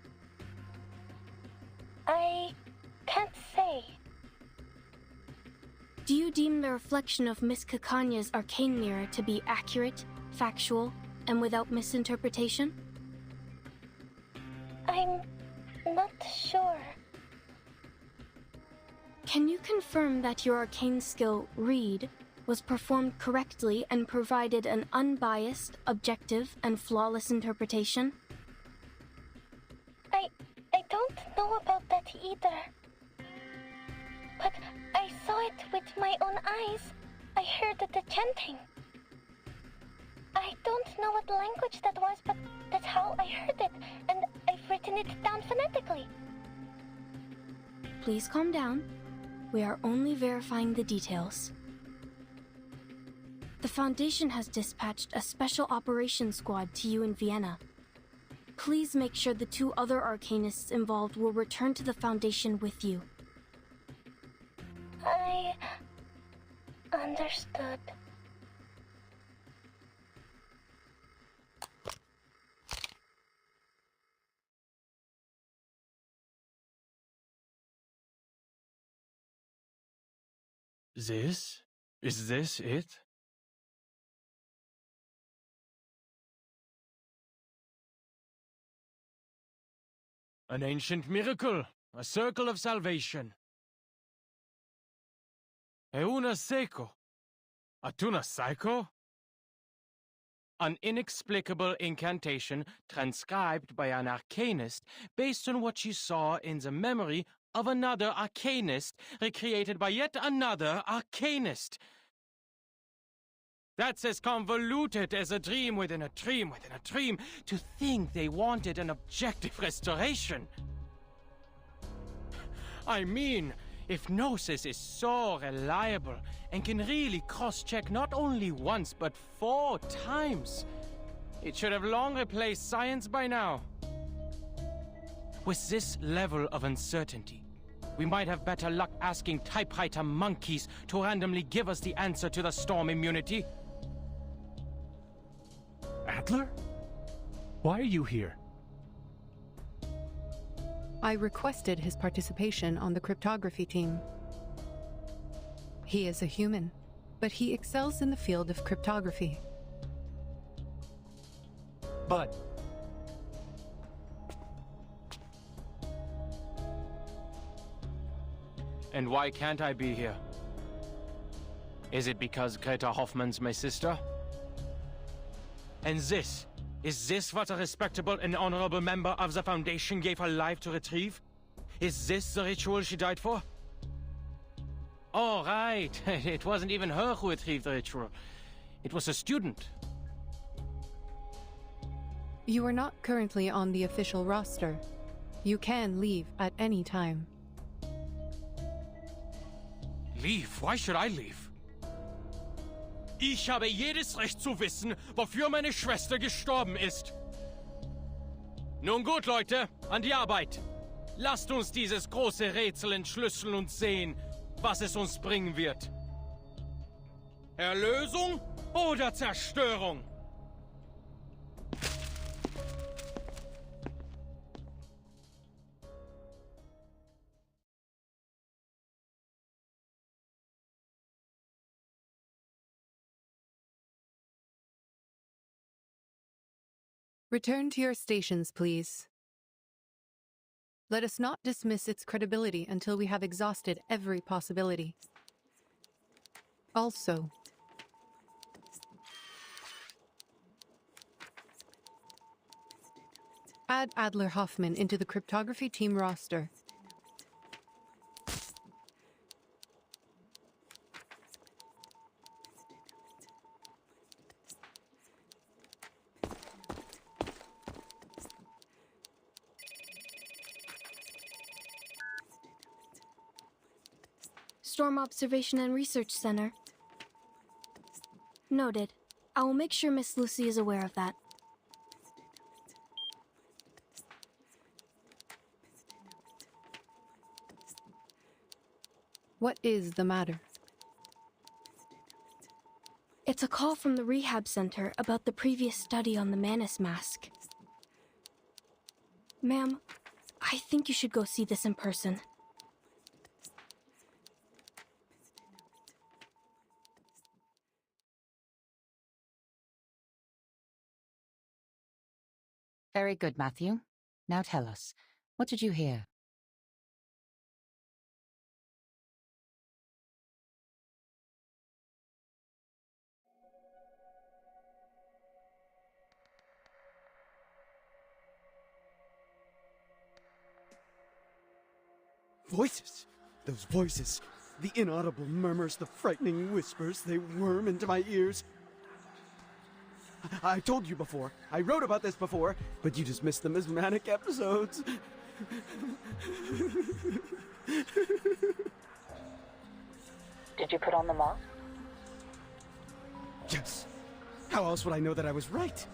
I can't say. Do you deem the reflection of Miss Cacanya's arcane mirror to be accurate, factual, and without misinterpretation? I'm not sure. Can you confirm that your arcane skill, Read, was performed correctly and provided an unbiased, objective, and flawless interpretation? I don't know about that either. But I saw it with my own eyes. I heard the chanting. I don't know what language that was, but that's how I heard it, and I've written it down phonetically. Please calm down. We are only verifying the details. The Foundation has dispatched a special operations squad to you in Vienna. Please make sure the 2 other arcanists involved will return to the Foundation with you. I understood. Is this it? An ancient miracle, a circle of salvation. Euna seco, atuna psycho? An inexplicable incantation transcribed by an arcanist based on what she saw in the memory of another arcanist, recreated by yet another arcanist. That's as convoluted as a dream within a dream within a dream. To think they wanted an objective restoration. I mean, if Gnosis is so reliable and can really cross-check not only once but 4 times, it should have long replaced science by now. With this level of uncertainty, we might have better luck asking typewriter monkeys to randomly give us the answer to the storm immunity. Adler? Why are you here? I requested his participation on the cryptography team. He is a human, but he excels in the field of cryptography. But... And why can't I be here? Is it because Greta Hoffman's my sister? And is this what a respectable and honorable member of the Foundation gave her life to retrieve? Is this the ritual she died for? Oh, right. It wasn't even her who retrieved the ritual. It was a student. You are not currently on the official roster. You can leave at any time. Leave? Why should I leave? Ich habe jedes Recht zu wissen, wofür meine Schwester gestorben ist. Nun gut, Leute, an die Arbeit. Lasst uns dieses große Rätsel entschlüsseln und sehen, was es uns bringen wird. Erlösung oder Zerstörung? Return to your stations, please. Let us not dismiss its credibility until we have exhausted every possibility. Also, add Adler Hoffman into the cryptography team roster. Storm Observation and Research Center. Noted. I will make sure Miss Lucy is aware of that. What is the matter? It's a call from the rehab center about the previous study on the Manus mask. Ma'am, I think you should go see this in person. Very good, Matthew. Now tell us, what did you hear? Voices! Those voices! The inaudible murmurs, the frightening whispers, they worm into my ears. I told you before. I wrote about this before, but you dismissed them as manic episodes. Did you put on the mask? Yes. How else would I know that I was right?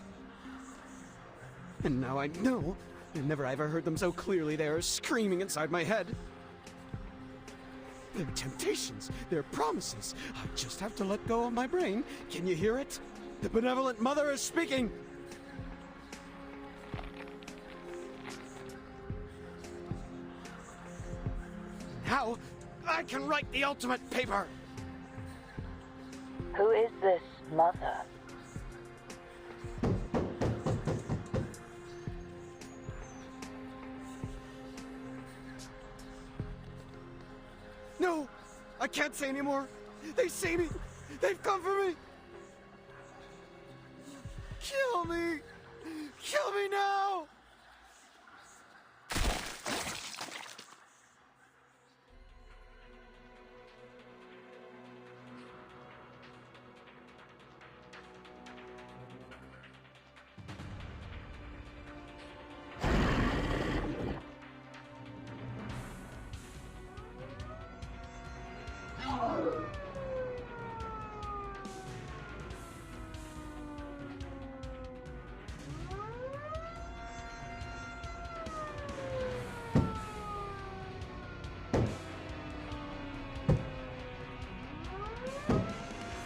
And now I know. And never ever heard them so clearly. They are screaming inside my head. Their temptations, their promises. I just have to let go of my brain. Can you hear it? The benevolent mother is speaking! Now, I can write the ultimate paper! Who is this mother? No! I can't say anymore! They see me! They've come for me! Kill me! Kill me now!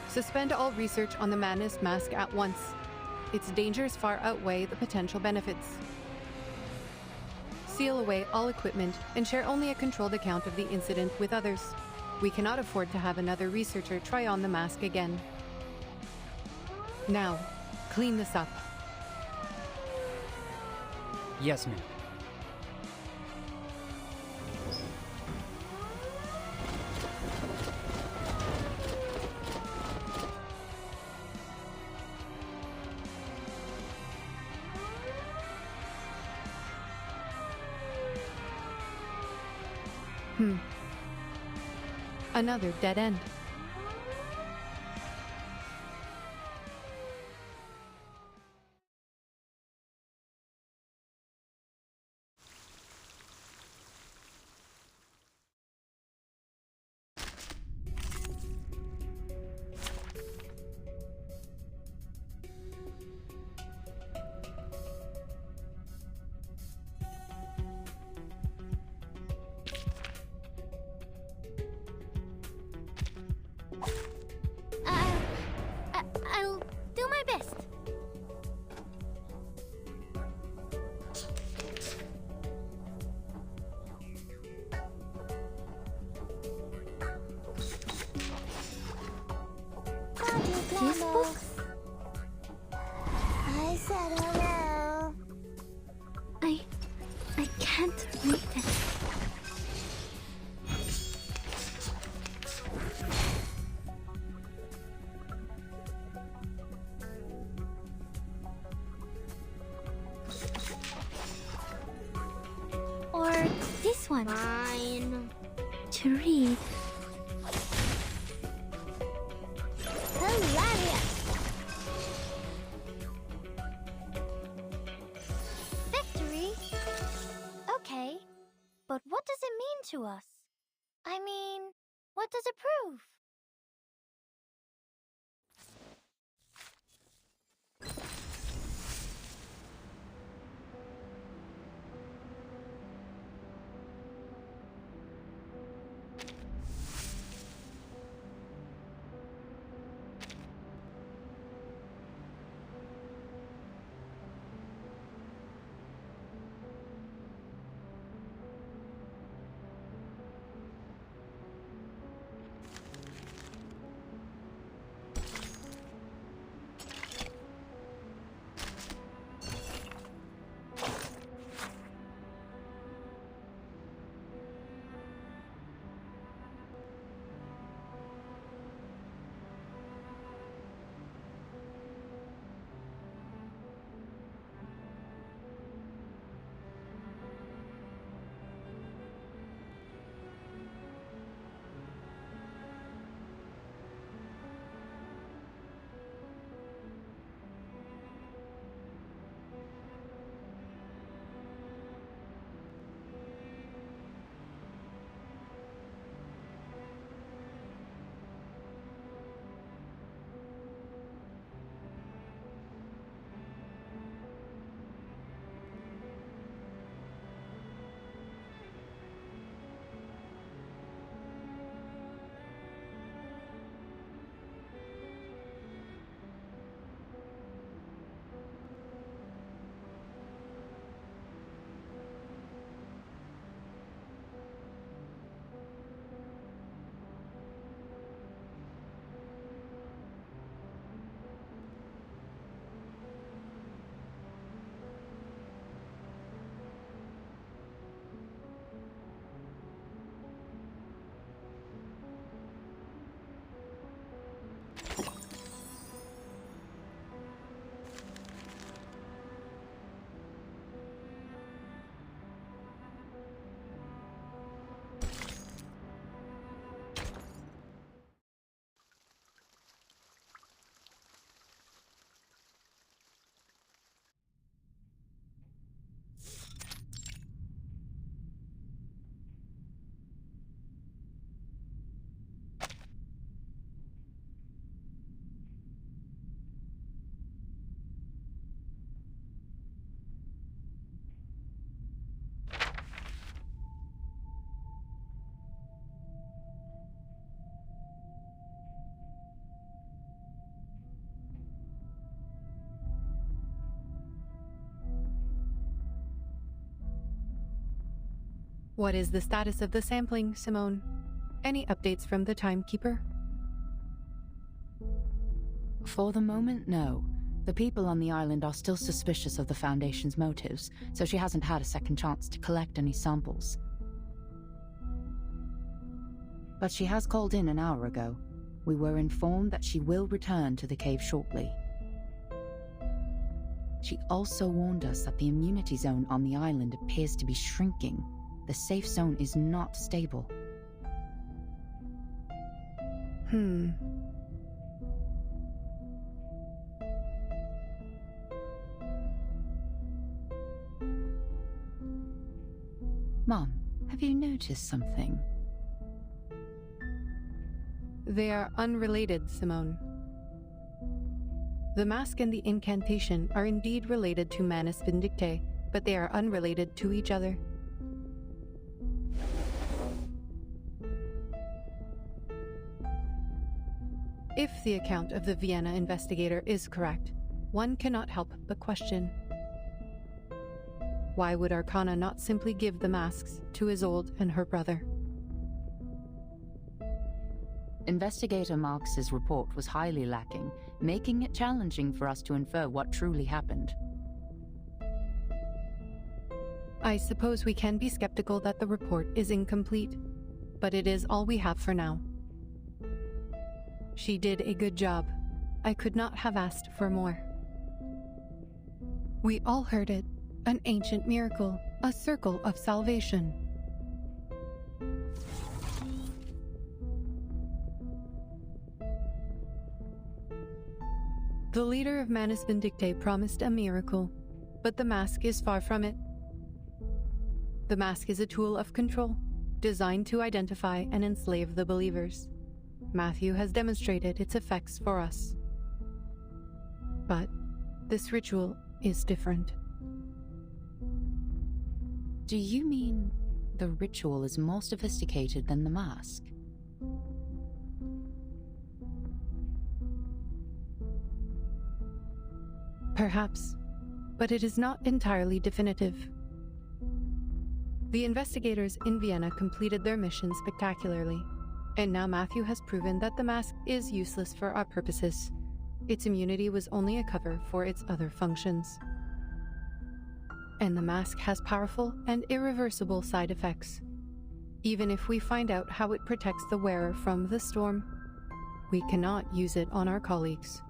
Suspend all research on the Manus mask at once. Its dangers far outweigh the potential benefits. Seal away all equipment and share only a controlled account of the incident with others. We cannot afford to have another researcher try on the mask again. Now, clean this up. Yes, ma'am. Another dead end. This book? I said hello. I can't read it. Or this one. Fine. To read. Hilarious! Victory? Okay, but what does it mean to us? I mean, what does it prove? What is the status of the sampling, Simone? Any updates from the timekeeper? For the moment, no. The people on the island are still suspicious of the Foundation's motives, so she hasn't had a second chance to collect any samples. But she has called in an hour ago. We were informed that she will return to the cave shortly. She also warned us that the immunity zone on the island appears to be shrinking. The safe zone is not stable. Mom, have you noticed something? They are unrelated, Simone. The mask and the incantation are indeed related to Manus Vindictae, but they are unrelated to each other. If the account of the Vienna investigator is correct, one cannot help but question. Why would Arcana not simply give the masks to Isolde and her brother? Investigator Marx's report was highly lacking, making it challenging for us to infer what truly happened. I suppose we can be skeptical that the report is incomplete, but it is all we have for now. She did a good job. I could not have asked for more. We all heard it. An ancient miracle, a circle of salvation. The leader of Manus Vindicte promised a miracle, but the mask is far from it. The mask is a tool of control, designed to identify and enslave the believers. Matthew has demonstrated its effects for us. But this ritual is different. Do you mean the ritual is more sophisticated than the mask? Perhaps, but it is not entirely definitive. The investigators in Vienna completed their mission spectacularly, and now Matthew has proven that the mask is useless for our purposes. Its immunity was only a cover for its other functions. And the mask has powerful and irreversible side effects. Even if we find out how it protects the wearer from the storm, we cannot use it on our colleagues.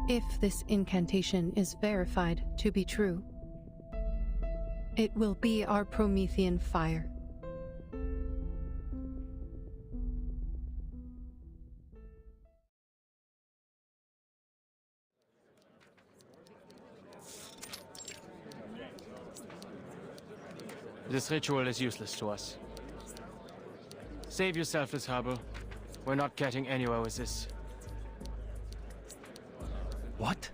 If this incantation is verified to be true, it will be our Promethean fire. This ritual is useless to us. Save yourself this trouble. We're not getting anywhere with this. What?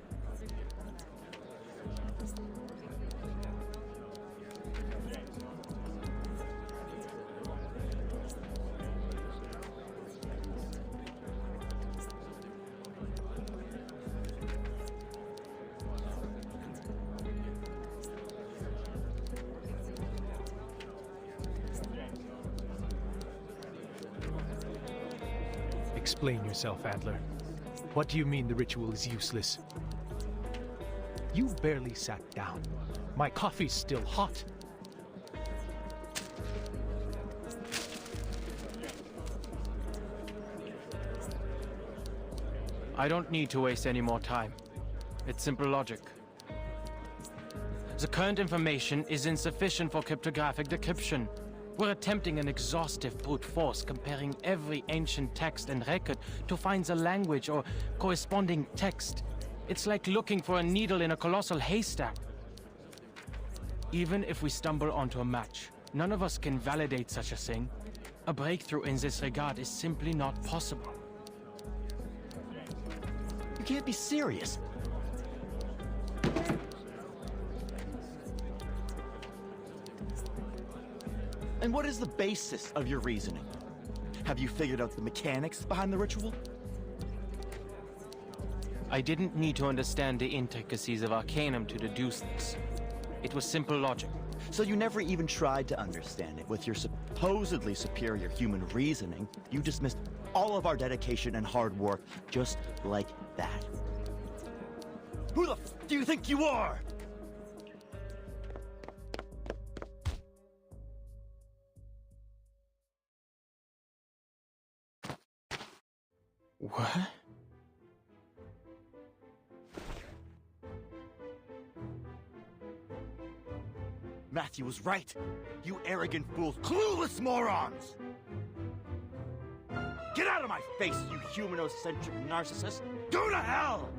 Explain yourself, Adler. What do you mean the ritual is useless? You barely sat down. My coffee's still hot. I don't need to waste any more time. It's simple logic. The current information is insufficient for cryptographic decryption. We're attempting an exhaustive brute force, comparing every ancient text and record to find the language or corresponding text. It's like looking for a needle in a colossal haystack. Even if we stumble onto a match, none of us can validate such a thing. A breakthrough in this regard is simply not possible. You can't be serious. And what is the basis of your reasoning? Have you figured out the mechanics behind the ritual? I didn't need to understand the intricacies of Arcanum to deduce this. It was simple logic. So you never even tried to understand it. With your supposedly superior human reasoning, you dismissed all of our dedication and hard work just like that. Who the f do you think you are? What? Matthew was right. You arrogant fools, clueless morons! Get out of my face, you humanocentric narcissist! Go to hell!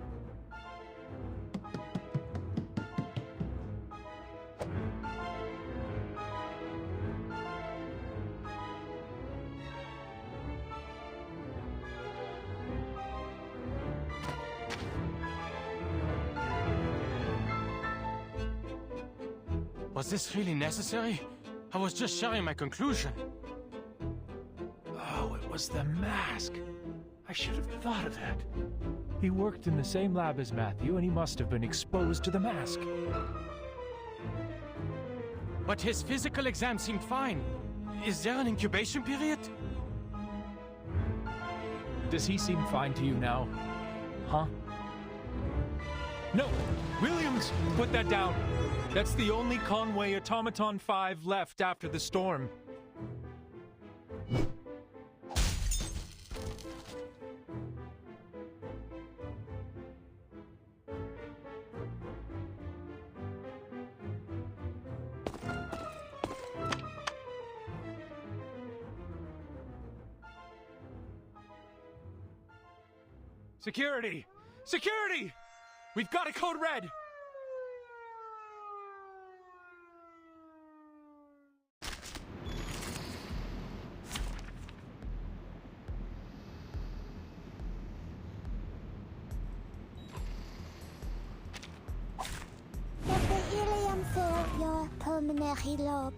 Was this really necessary? I was just sharing my conclusion. Oh, it was the mask. I should have thought of that. He worked in the same lab as Matthew, and he must have been exposed to the mask. But his physical exam seemed fine. Is there an incubation period? Does he seem fine to you now? Huh? No! Williams! Put that down! That's the only Conway Automaton 5 left after the storm. Security! Security! We've got a code red! Let the helium fill your pulmonary lobe.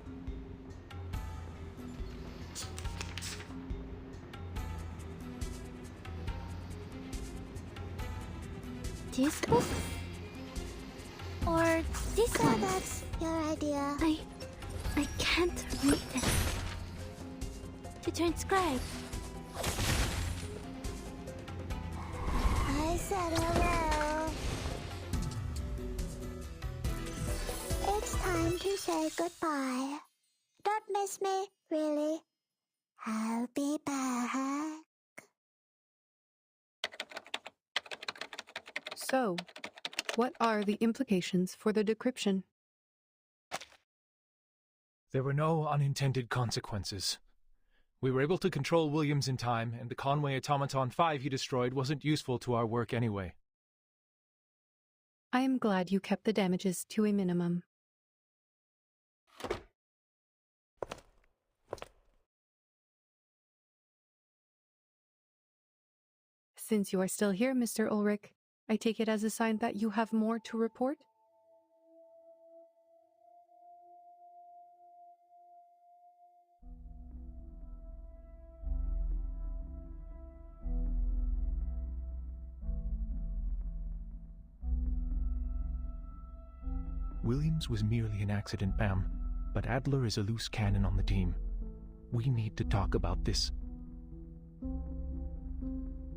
This book? Or this So one? that's your idea. I can't read it. It turns gray. I said hello. It's time to say goodbye. Don't miss me, really. I'll be back. So, what are the implications for the decryption? There were no unintended consequences. We were able to control Williams in time, and the Conway Automaton 5 he destroyed wasn't useful to our work anyway. I am glad you kept the damages to a minimum. Since you are still here, Mr. Ulrich, I take it as a sign that you have more to report? Williams was merely an accident, ma'am, but Adler is a loose cannon on the team. We need to talk about this.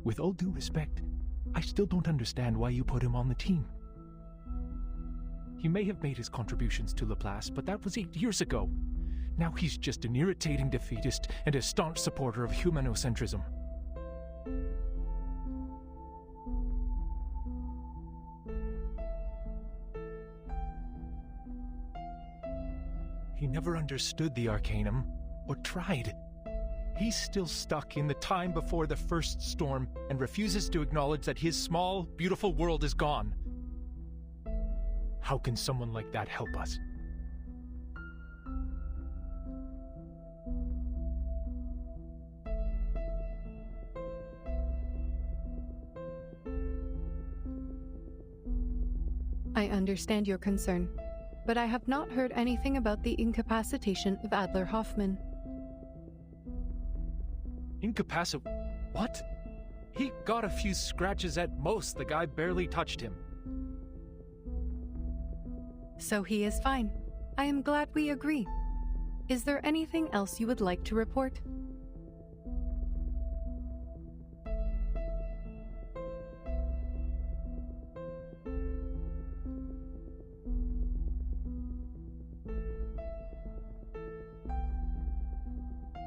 With all due respect, I still don't understand why you put him on the team. He may have made his contributions to Laplace, but that was 8 years ago. Now he's just an irritating defeatist and a staunch supporter of humanocentrism. He never understood the Arcanum, or tried. He's still stuck in the time before the first storm and refuses to acknowledge that his small, beautiful world is gone. How can someone like that help us? I understand your concern, but I have not heard anything about the incapacitation of Adler Hoffman. What? He got a few scratches at most. The guy barely touched him. So he is fine. I am glad we agree. Is there anything else you would like to report?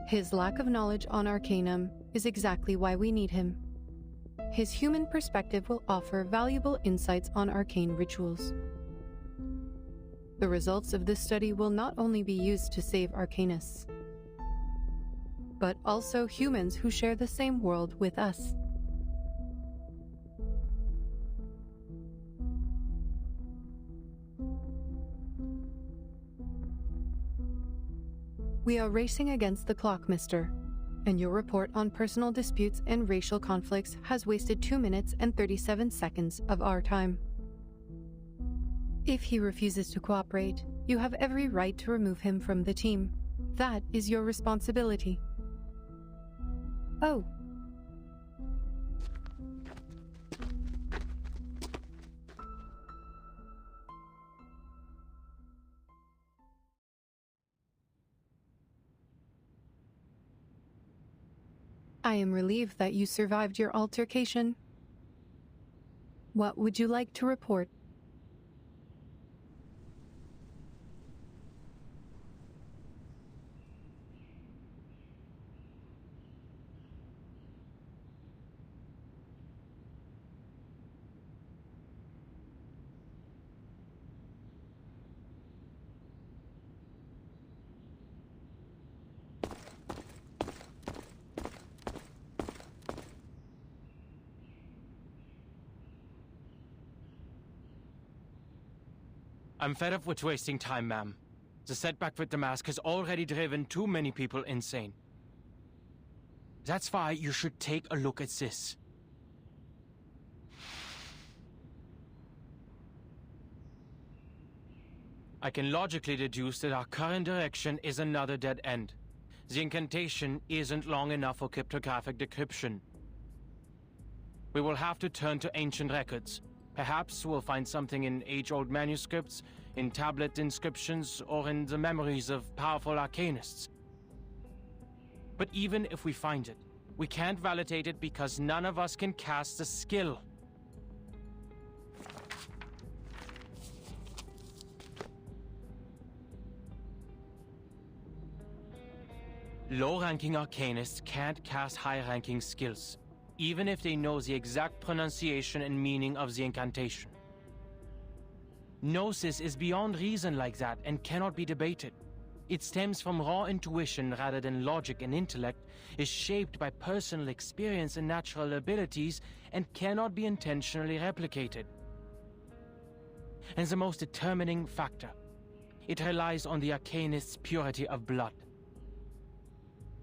His lack of knowledge on Arcanum is exactly why we need him. His human perspective will offer valuable insights on arcane rituals. The results of this study will not only be used to save Arcanists, but also humans who share the same world with us. We are racing against the clock, mister, and your report on personal disputes and racial conflicts has wasted 2 minutes and 37 seconds of our time. If he refuses to cooperate, you have every right to remove him from the team. That is your responsibility. Oh, I am relieved that you survived your altercation. What would you like to report? I'm fed up with wasting time, ma'am. The setback with the mask has already driven too many people insane. That's why you should take a look at this. I can logically deduce that our current direction is another dead end. The incantation isn't long enough for cryptographic decryption. We will have to turn to ancient records. Perhaps we'll find something in age-old manuscripts, in tablet inscriptions, or in the memories of powerful arcanists. But even if we find it, we can't validate it because none of us can cast the skill. Low-ranking arcanists can't cast high-ranking skills, even if they know the exact pronunciation and meaning of the incantation. Gnosis is beyond reason like that and cannot be debated. It stems from raw intuition rather than logic and intellect, is shaped by personal experience and natural abilities, and cannot be intentionally replicated. And the most determining factor, it relies on the arcanist's purity of blood.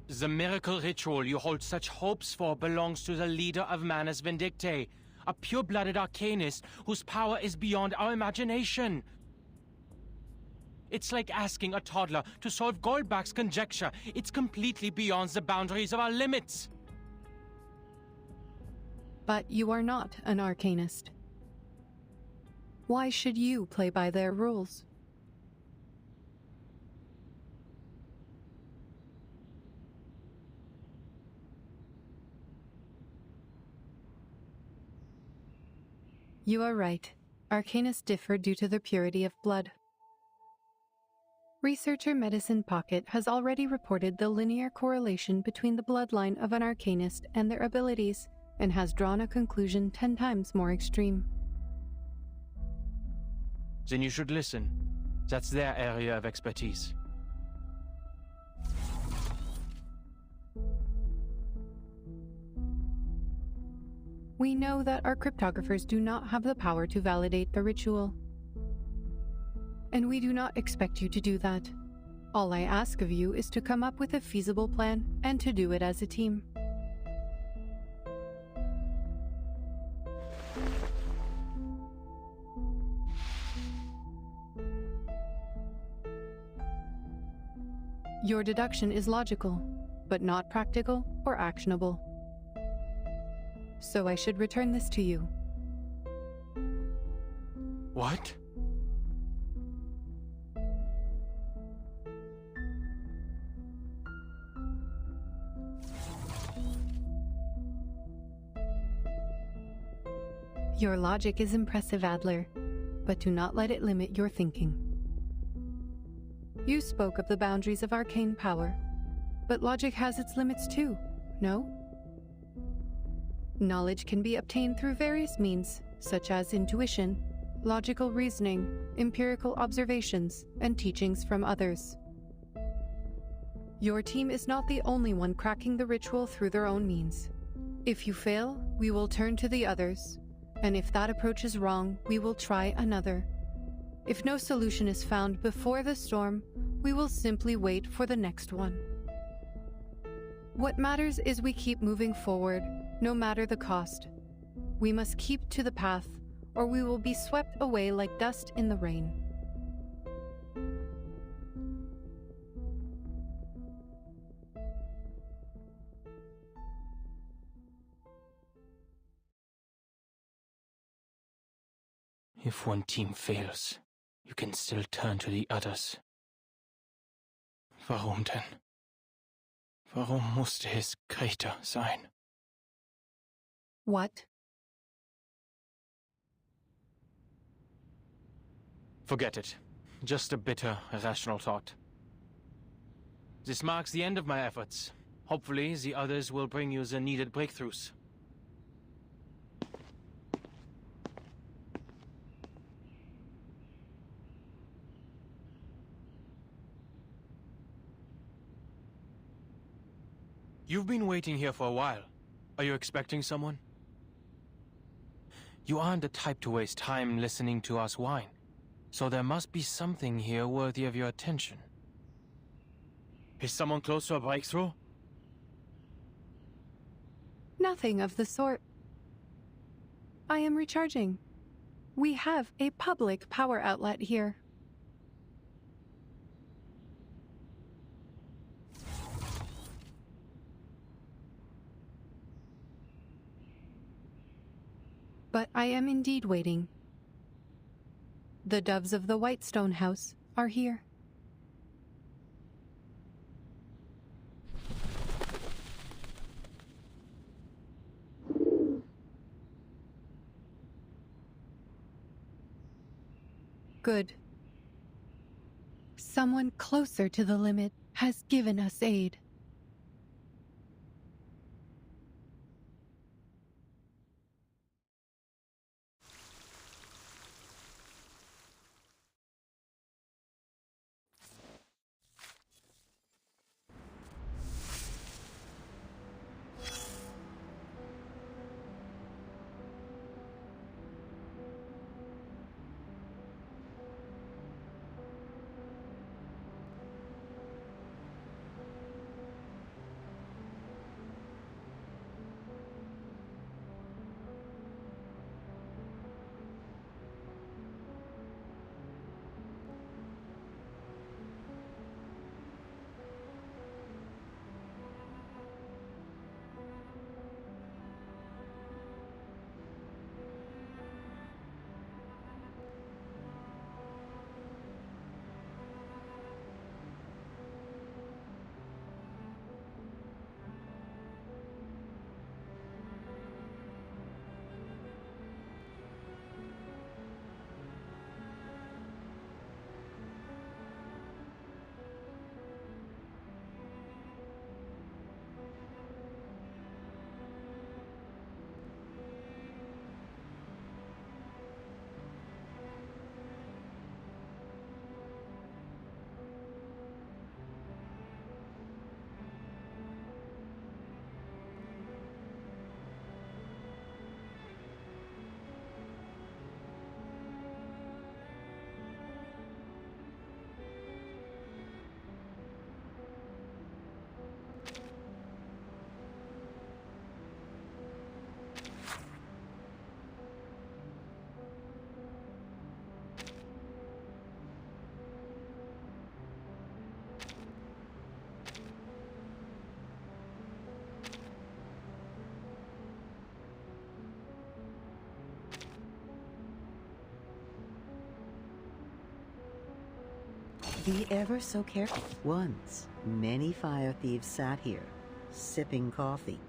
The miracle ritual you hold such hopes for belongs to the leader of Manus Vindictae, a pure-blooded arcanist whose power is beyond our imagination. It's like asking a toddler to solve Goldbach's conjecture. It's completely beyond the boundaries of our limits. But you are not an arcanist. Why should you play by their rules? You are right. Arcanists differ due to their purity of blood. Researcher Medicine Pocket has already reported the linear correlation between the bloodline of an arcanist and their abilities, and has drawn a conclusion 10 times more extreme. Then you should listen. That's their area of expertise. We know that our cryptographers do not have the power to validate the ritual. And we do not expect you to do that. All I ask of you is to come up with a feasible plan and to do it as a team. Your deduction is logical, but not practical or actionable. So I should return this to you. What? Your logic is impressive, Adler, but do not let it limit your thinking. You spoke of the boundaries of arcane power, but logic has its limits too, no? Knowledge can be obtained through various means, such as intuition, logical reasoning, empirical observations, and teachings from others. Your team is not the only one cracking the ritual through their own means. If you fail, we will turn to the others, and if that approach is wrong, we will try another. If no solution is found before the storm, we will simply wait for the next one. What matters is we keep moving forward, no matter the cost. We must keep to the path, or we will be swept away like dust in the rain. If one team fails, you can still turn to the others. Warum denn? Warum musste es Greta sein? What? Forget it. Just a bitter, irrational thought. This marks the end of my efforts. Hopefully, the others will bring you the needed breakthroughs. You've been waiting here for a while. Are you expecting someone? You aren't the type to waste time listening to us whine, so there must be something here worthy of your attention. Is someone close to a breakthrough? Nothing of the sort. I am recharging. We have a public power outlet here. But I am indeed waiting. The doves of the Whitestone House are here. Good. Someone closer to the limit has given us aid. Be ever so careful. Once, many fire thieves sat here, sipping coffee,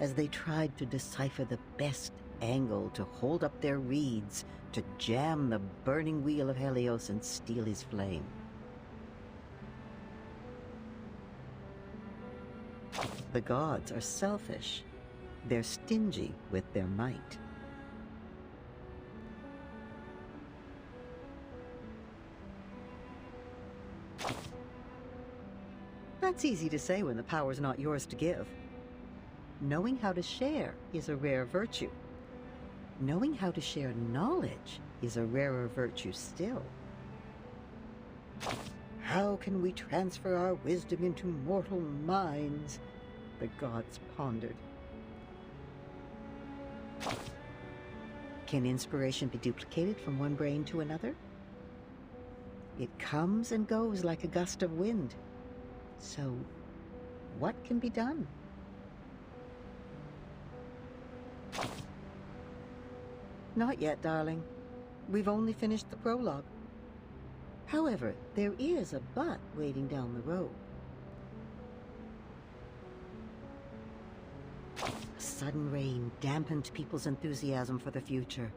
as they tried to decipher the best angle to hold up their reeds to jam the burning wheel of Helios and steal his flame. The gods are selfish. They're stingy with their might. That's easy to say when the power's not yours to give. Knowing how to share is a rare virtue. Knowing how to share knowledge is a rarer virtue still. How can we transfer our wisdom into mortal minds? The gods pondered. Can inspiration be duplicated from one brain to another? It comes and goes like a gust of wind. So, what can be done? Not yet, darling. We've only finished the prologue. However, there is a but waiting down the road. Sudden rain dampened people's enthusiasm for the future.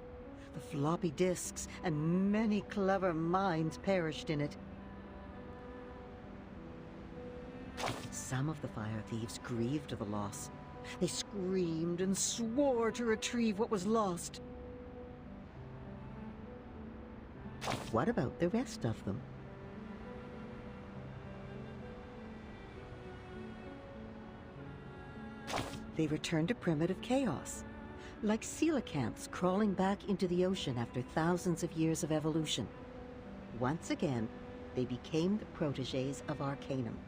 The floppy disks and many clever minds perished in it. Some of the fire thieves grieved the loss. They screamed and swore to retrieve what was lost. What about the rest of them? They returned to primitive chaos, like coelacanths crawling back into the ocean after thousands of years of evolution. Once again, they became the protégés of Arcanum.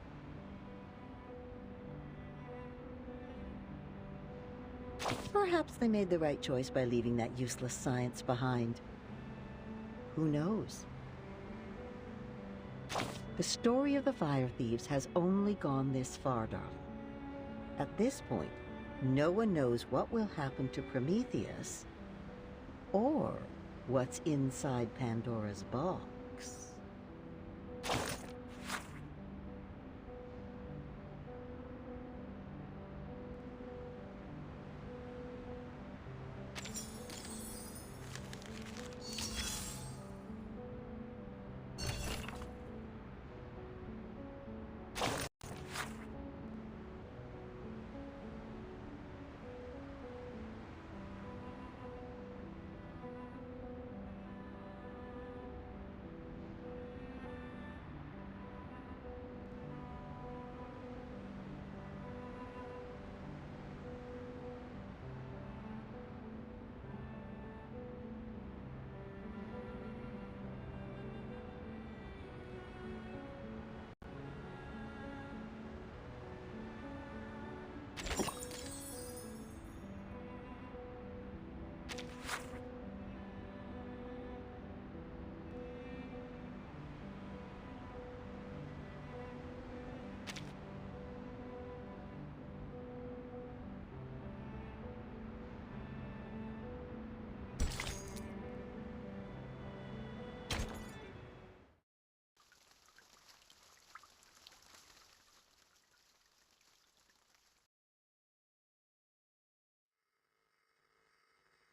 Perhaps they made the right choice by leaving that useless science behind. Who knows? The story of the fire thieves has only gone this far, darling. At this point, no one knows what will happen to Prometheus or what's inside Pandora's box.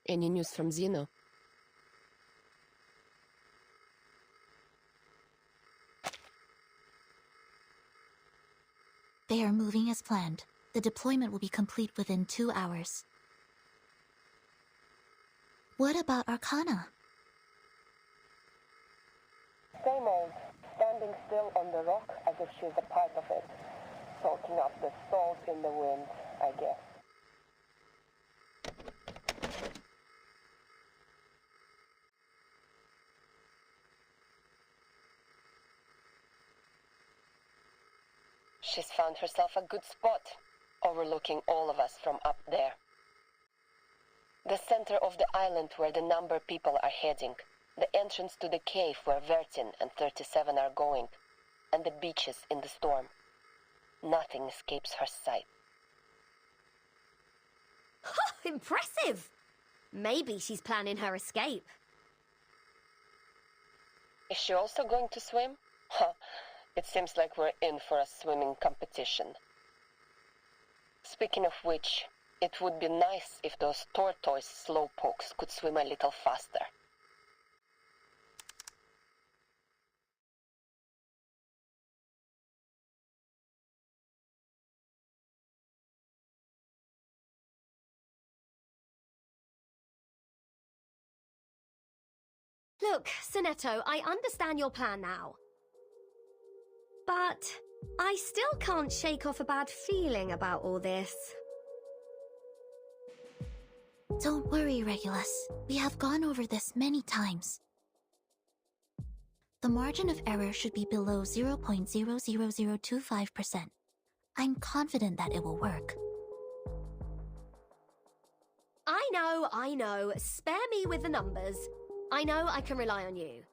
Any news from Zeno? They are moving as planned. The deployment will be complete within 2 hours. What about Arcana? Same old, standing still on the rock as if she's a part of it. Soaking up the salt in the wind, I guess. She's found herself a good spot, overlooking all of us from up there. The center of the island where the number people are heading, the entrance to the cave where Vertin and 37 are going, and the beaches in the storm. Nothing escapes her sight. Impressive! Maybe she's planning her escape. Is she also going to swim? It seems like we're in for a swimming competition. Speaking of which, it would be nice if those tortoise slowpokes could swim a little faster. Look, Sonetto, I understand your plan now. But I still can't shake off a bad feeling about all this. Don't worry, Regulus. We have gone over this many times. The margin of error should be below 0.00025%. I'm confident that it will work. I know. Spare me with the numbers. I know I can rely on you.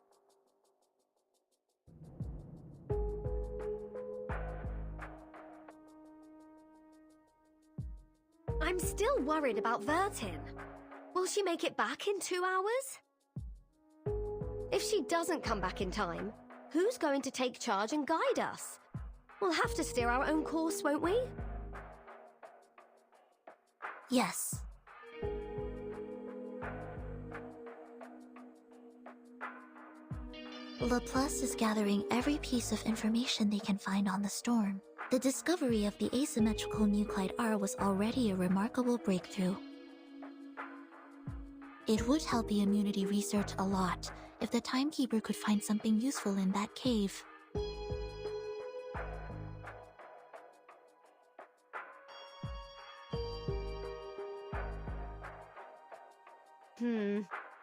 I'm still worried about Vertin. Will she make it back in 2 hours? If she doesn't come back in time, who's going to take charge and guide us? We'll have to steer our own course, won't we? Yes. LaPlus is gathering every piece of information they can find on the storm. The discovery of the asymmetrical nuclide R was already a remarkable breakthrough. It would help the immunity research a lot if the Timekeeper could find something useful in that cave.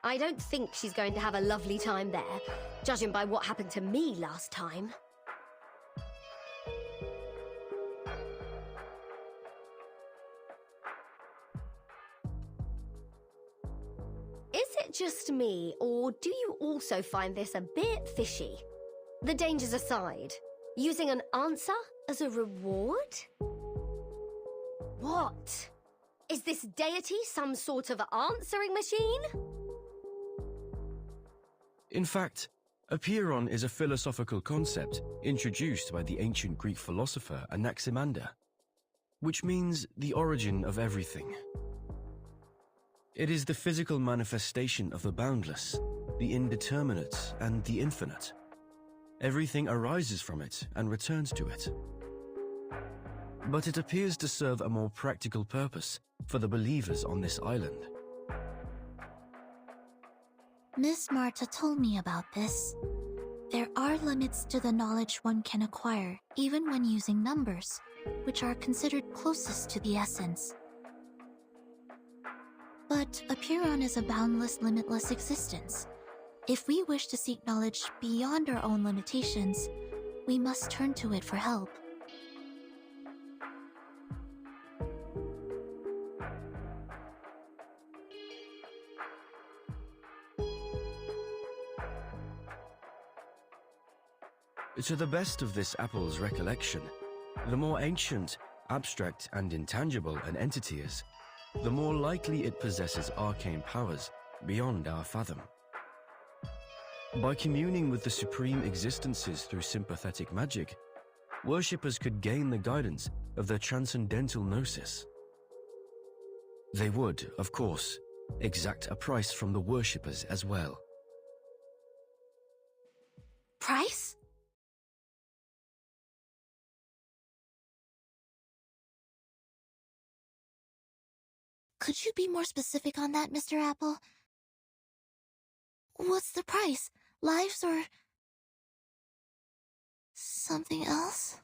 I don't think she's going to have a lovely time there, judging by what happened to me last time. Is it just me, or do you also find this a bit fishy? The dangers aside, using an answer as a reward? What? Is this deity some sort of answering machine? In fact, Apeiron is a philosophical concept introduced by the ancient Greek philosopher Anaximander, which means the origin of everything. It is the physical manifestation of the boundless, the indeterminate, and the infinite. Everything arises from it and returns to it. But it appears to serve a more practical purpose for the believers on this island. Miss Marta told me about this. There are limits to the knowledge one can acquire, even when using numbers, which are considered closest to the essence. But Apeiron is a boundless, limitless existence. If we wish to seek knowledge beyond our own limitations, we must turn to it for help. To the best of this apple's recollection, the more ancient, abstract, and intangible an entity is, the more likely it possesses arcane powers beyond our fathom. By communing with the supreme existences through sympathetic magic, worshippers could gain the guidance of their transcendental gnosis. They would, of course, exact a price from the worshippers as well. Price? Could you be more specific on that, Mr. Apple? What's the price? Lives or something else?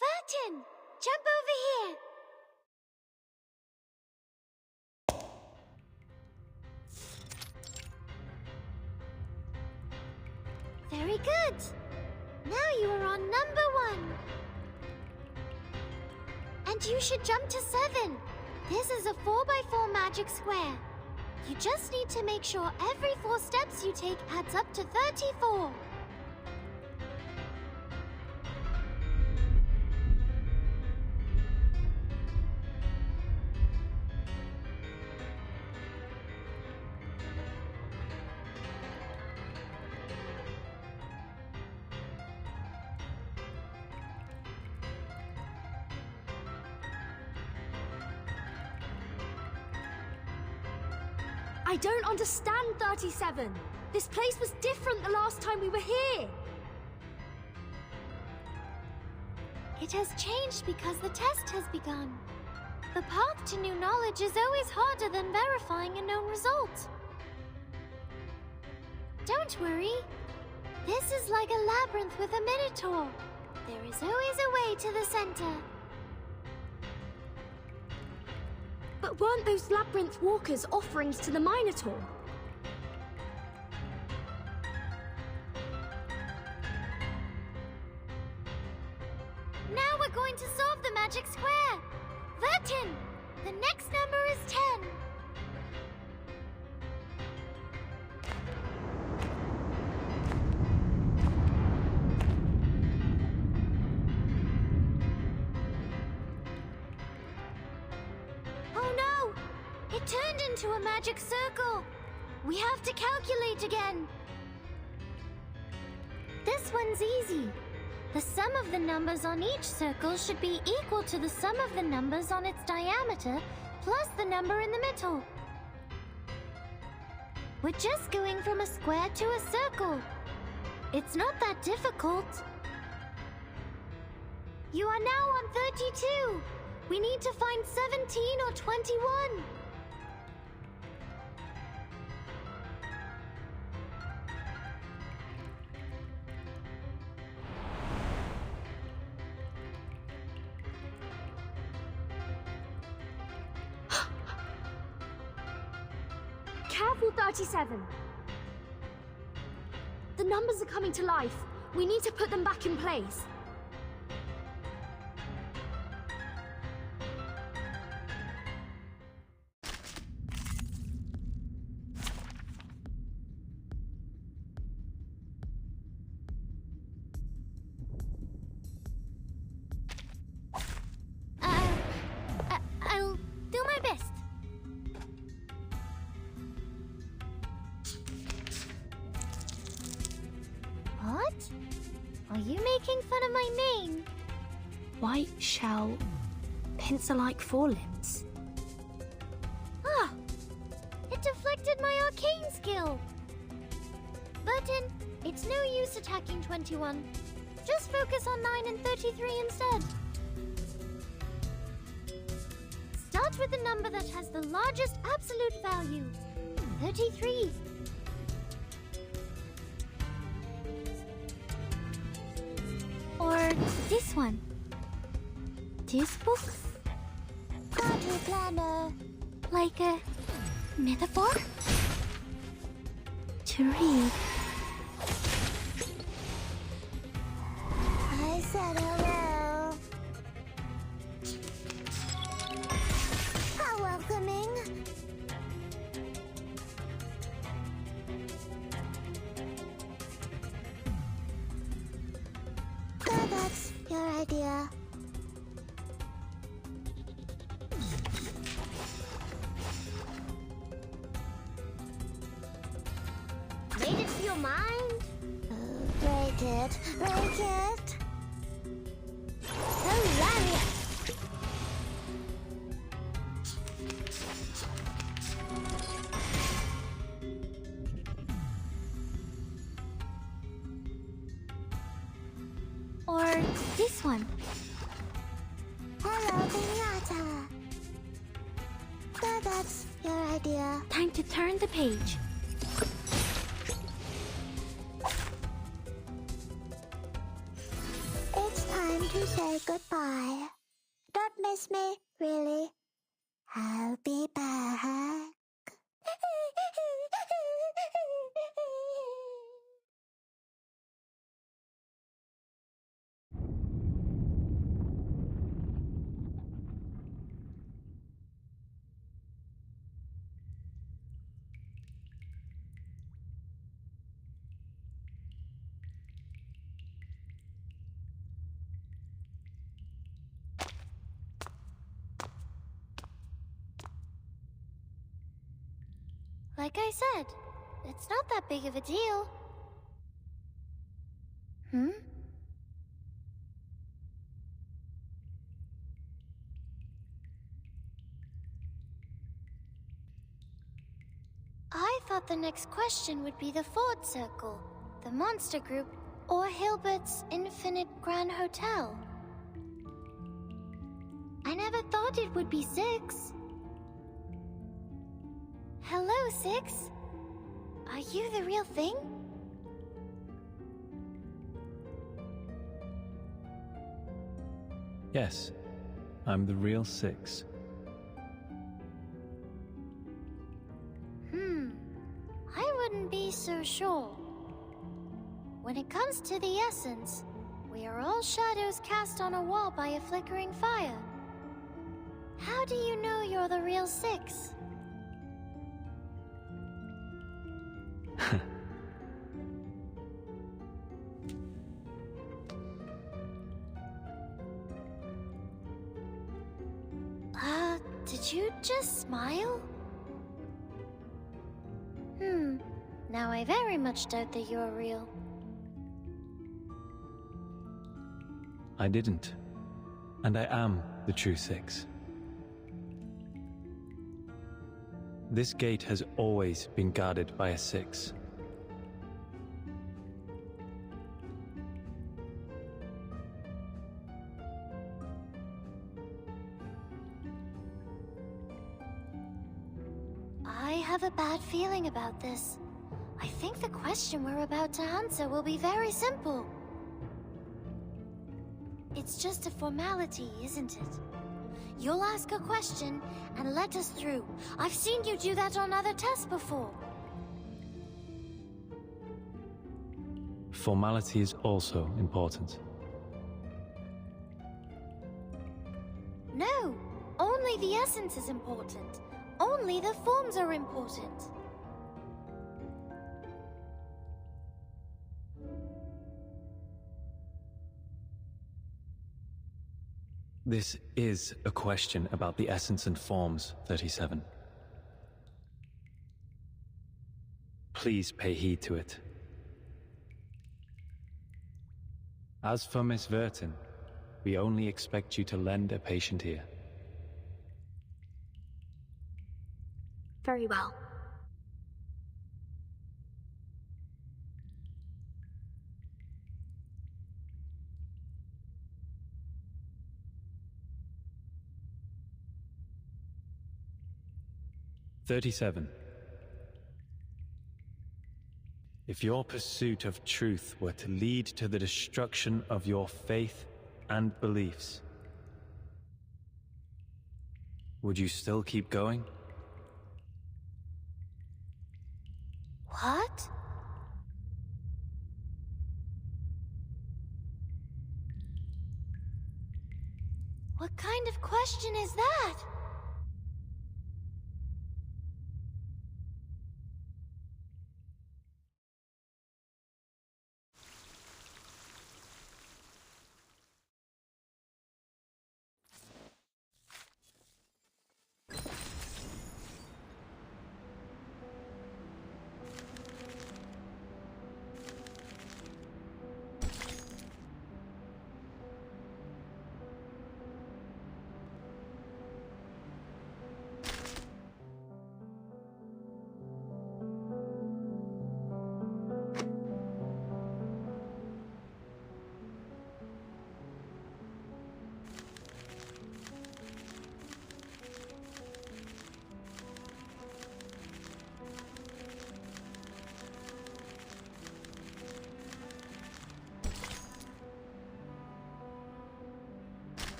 Vertin! Jump over here! Very good! Now you are on number 1. And you should jump to 7. This is a 4x4 magic square. You just need to make sure every 4 steps you take adds up to 34. I don't understand, 37. This place was different the last time we were here. It has changed because the test has begun. The path to new knowledge is always harder than verifying a known result. Don't worry. This is like a labyrinth with a Minotaur. There is always a way to the center. But weren't those labyrinth walkers offerings to the Minotaur? Now we're going to solve the magic square. Vertin, the next number is 10. It turned into a magic circle. We have to calculate again. This one's easy. The sum of the numbers on each circle should be equal to the sum of the numbers on its diameter plus the number in the middle. We're just going from a square to a circle. It's not that difficult. You are now on 32. We need to find 17 or 21. Careful, 37. The numbers are coming to life. We need to put them back in place. I'll do my best. What? Are you making fun of my name? White shell, pencil-like forelimbs. Ah! It deflected my arcane skill! Burton, it's no use attacking 21. Just focus on 9 and 33 instead. Start with the number that has the largest absolute value. 33. Or this one. This book? Party planner. Like a metaphor? To read. I said hello. How welcoming. So that's your idea. Made it to your mind? Break it. Break it. Hilarious. Or this one. Hello, Pinata. So that's your idea. Time to turn the page. It's time to say goodbye. Don't miss me, really. I'll be back. Like I said, it's not that big of a deal. I thought the next question would be the Ford Circle, the Monster Group, or Hilbert's Infinite Grand Hotel. I never thought it would be 6. Hello, 6. Are you the real thing? Yes, I'm the real 6. I wouldn't be so sure. When it comes to the essence, we are all shadows cast on a wall by a flickering fire. How do you know you're the real 6? Did you just smile? Now I very much doubt that you're real. I didn't. And I am the true 6. This gate has always been guarded by a 6. I have a bad feeling about this. I think the question we're about to answer will be very simple. It's just a formality, isn't it? You'll ask a question and let us through. I've seen you do that on other tests before. Formality is also important. No, only the essence is important. Only the forms are important. This is a question about the essence and forms, 37. Please pay heed to it. As for Miss Vertin, we only expect you to lend a patient ear. Very well. If your pursuit of truth were to lead to the destruction of your faith and beliefs, would you still keep going? What? What kind of question is that?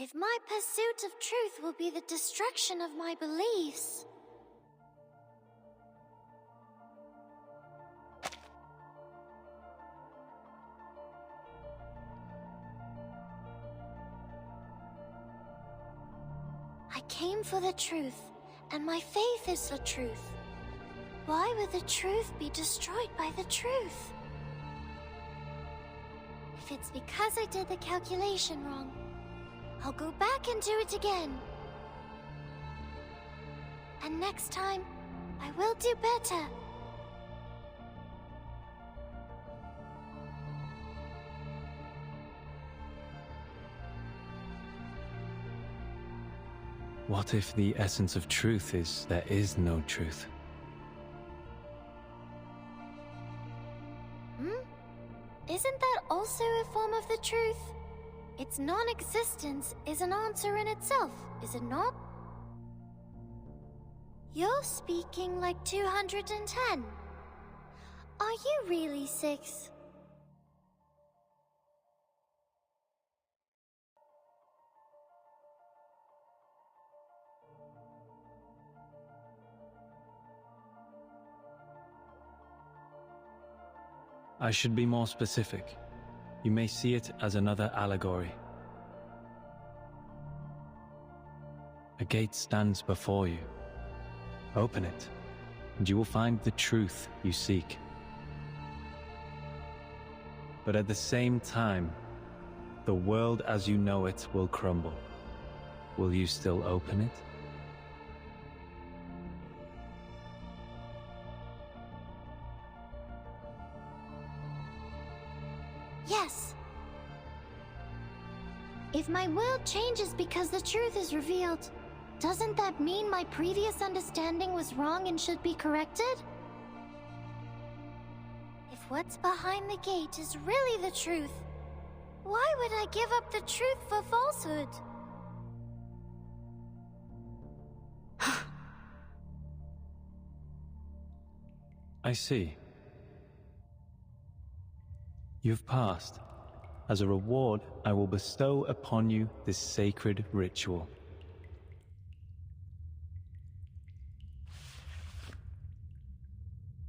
If my pursuit of truth will be the destruction of my beliefs... I came for the truth, and my faith is the truth. Why would the truth be destroyed by the truth? If it's because I did the calculation wrong, I'll go back and do it again. And next time, I will do better. What if the essence of truth is there is no truth? Isn't that also a form of the truth? Its non-existence is an answer in itself, is it not? You're speaking like 210. Are you really 6? I should be more specific. You may see it as another allegory. A gate stands before you. Open it, and you will find the truth you seek. But at the same time, the world as you know it will crumble. will you still open it? Yes. If my world changes because the truth is revealed, doesn't that mean my previous understanding was wrong and should be corrected? If what's behind the gate is really the truth, why would I give up the truth for falsehood? I see. You've passed. As a reward, I will bestow upon you this sacred ritual.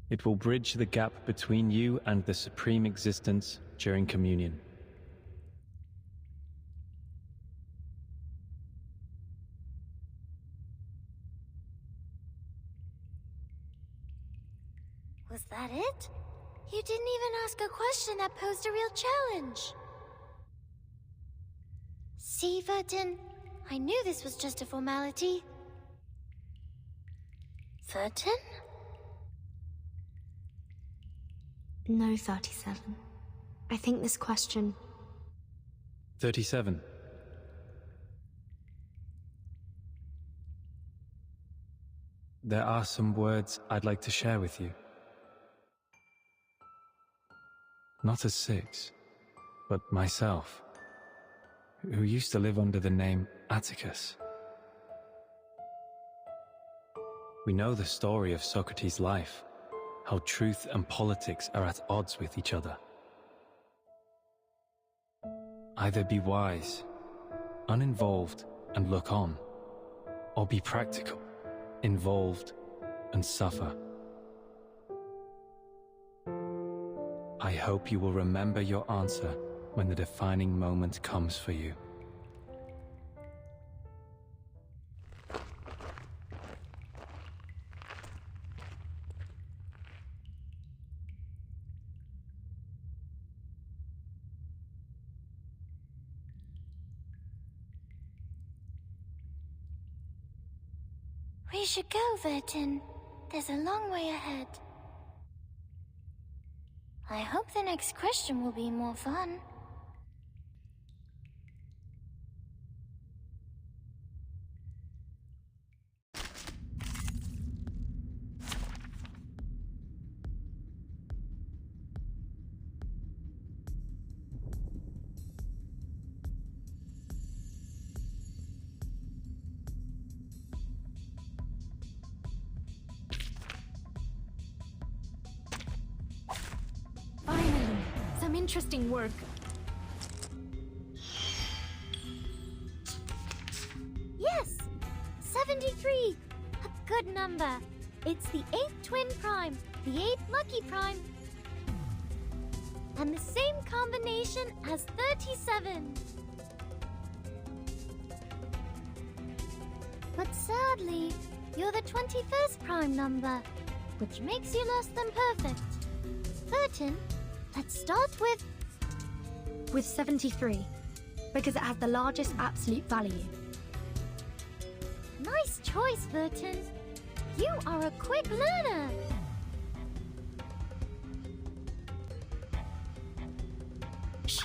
It will bridge the gap between you and the Supreme Existence during communion. Was that it? You didn't even ask a question that posed a real challenge. See, Vertin? I knew this was just a formality. Vertin? No, 37. I think this question... 37. There are some words I'd like to share with you. Not as Six, but myself, who used to live under the name Atticus. We know the story of Socrates' life, how truth and politics are at odds with each other. Either be wise, uninvolved, and look on, or be practical, involved, and suffer. I hope you will remember your answer when the defining moment comes for you. We should go, Vertin. There's a long way ahead. I hope the next question will be more fun. Interesting work. Yes! 73! A good number. It's the 8th twin prime, the 8th lucky prime, and the same combination as 37. But sadly, you're the 21st prime number, which makes you less than perfect. 13. Let's start with 73, because it has the largest absolute value. Nice choice, Vertin. You are a quick learner. Shh.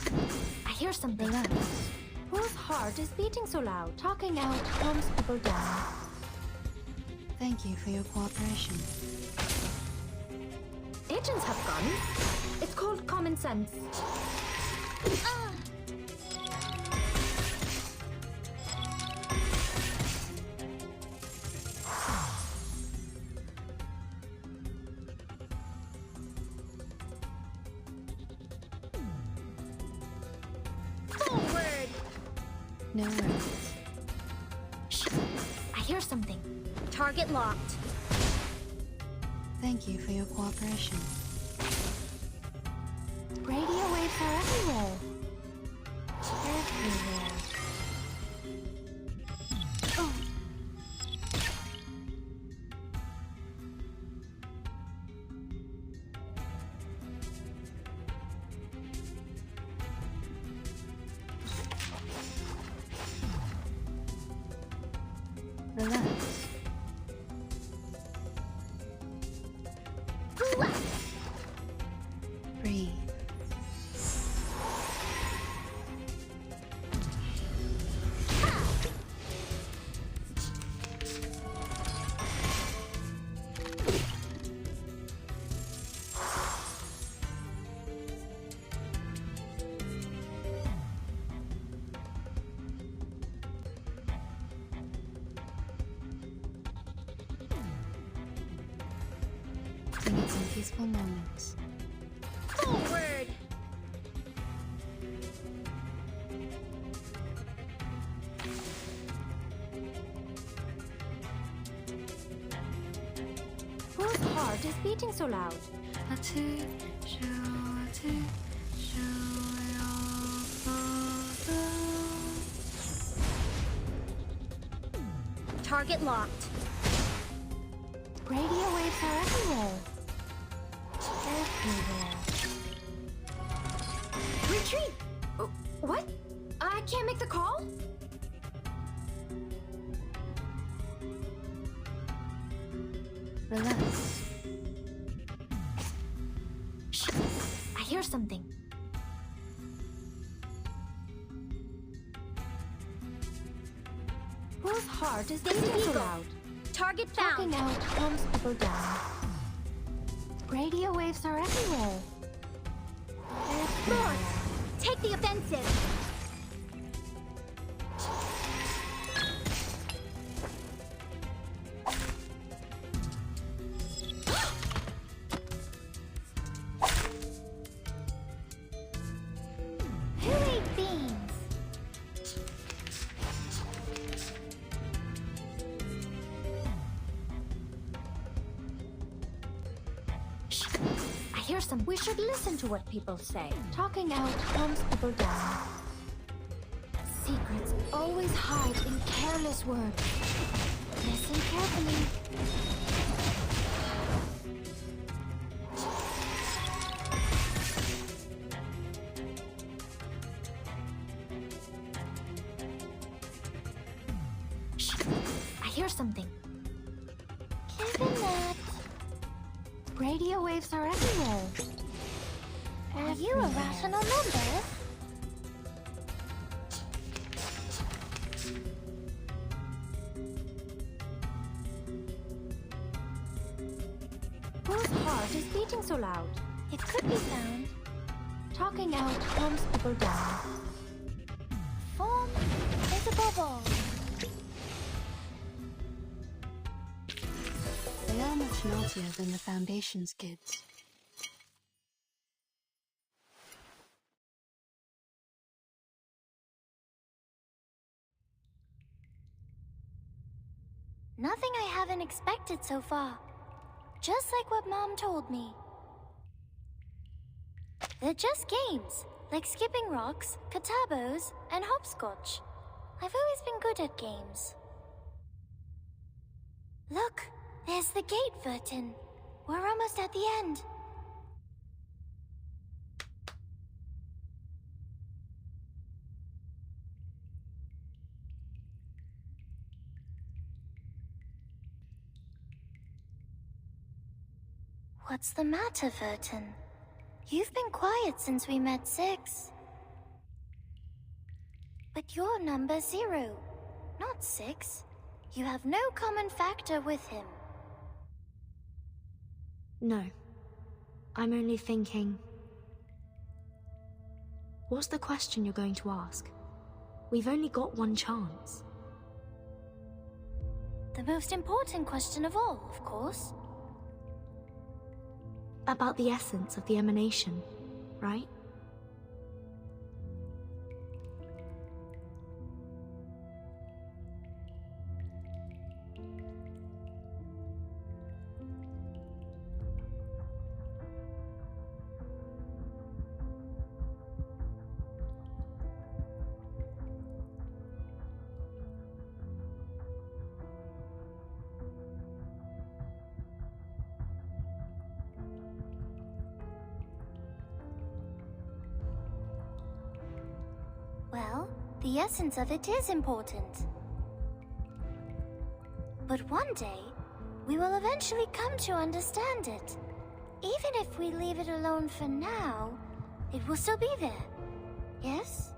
I hear something else. Whose heart is beating so loud? Talking out calms people down. Thank you for your cooperation. Agents have guns. It's called common sense. Forward! No worries. Shh. I hear something. Target locked. Thank you for your cooperation. Radio waves are everywhere. Everywhere. Oh. reflecting in some peaceful moments. Forward! Whose heart is beating so loud? Target locked. Radio waves are everywhere. Everywhere. Retreat! What? I can't make the call? Relax. Shh. I hear something. Whose heart is beating so loud? Target found. Talking out calms people down. Radio waves are everywhere. North, take the offensive. Who ate beans? I hear some. We should listen to what people say. Talking out calms people down. Secrets always hide in careless words. Listen carefully. Shh. I hear something. Given that radio waves are everywhere. Are you a rational number? Whose heart is beating so loud? It could be found. Talking out calms people down. Form is a bubble. They are much naughtier than the Foundation's kids. Nothing I haven't expected so far. Just like what Mom told me. They're just games, like skipping rocks, katabos, and hopscotch. I've always been good at games. Look, there's the gate, Vertin. We're almost at the end. What's the matter, Vertin? You've been quiet since we met 6. But you're number 0, not 6. You have no common factor with him. No. I'm only thinking... What's the question you're going to ask? We've only got one chance. The most important question of all, of course. About the essence of the emanation, right? Well, the essence of it is important. But one day, we will eventually come to understand it. Even if we leave it alone for now, it will still be there. Yes?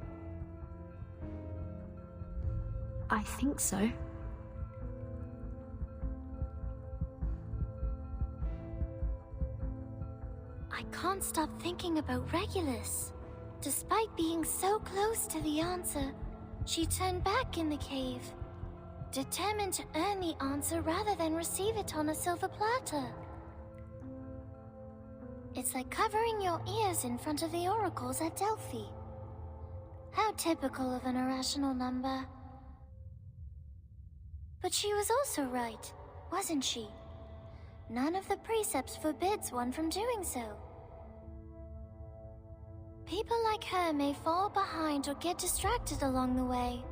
I think so. I can't stop thinking about Regulus. Despite being so close to the answer, she turned back in the cave, determined to earn the answer rather than receive it on a silver platter. It's like covering your ears in front of the oracles at Delphi. How typical of an irrational number. But she was also right, wasn't she? None of the precepts forbids one from doing so. People like her may fall behind or get distracted along the way,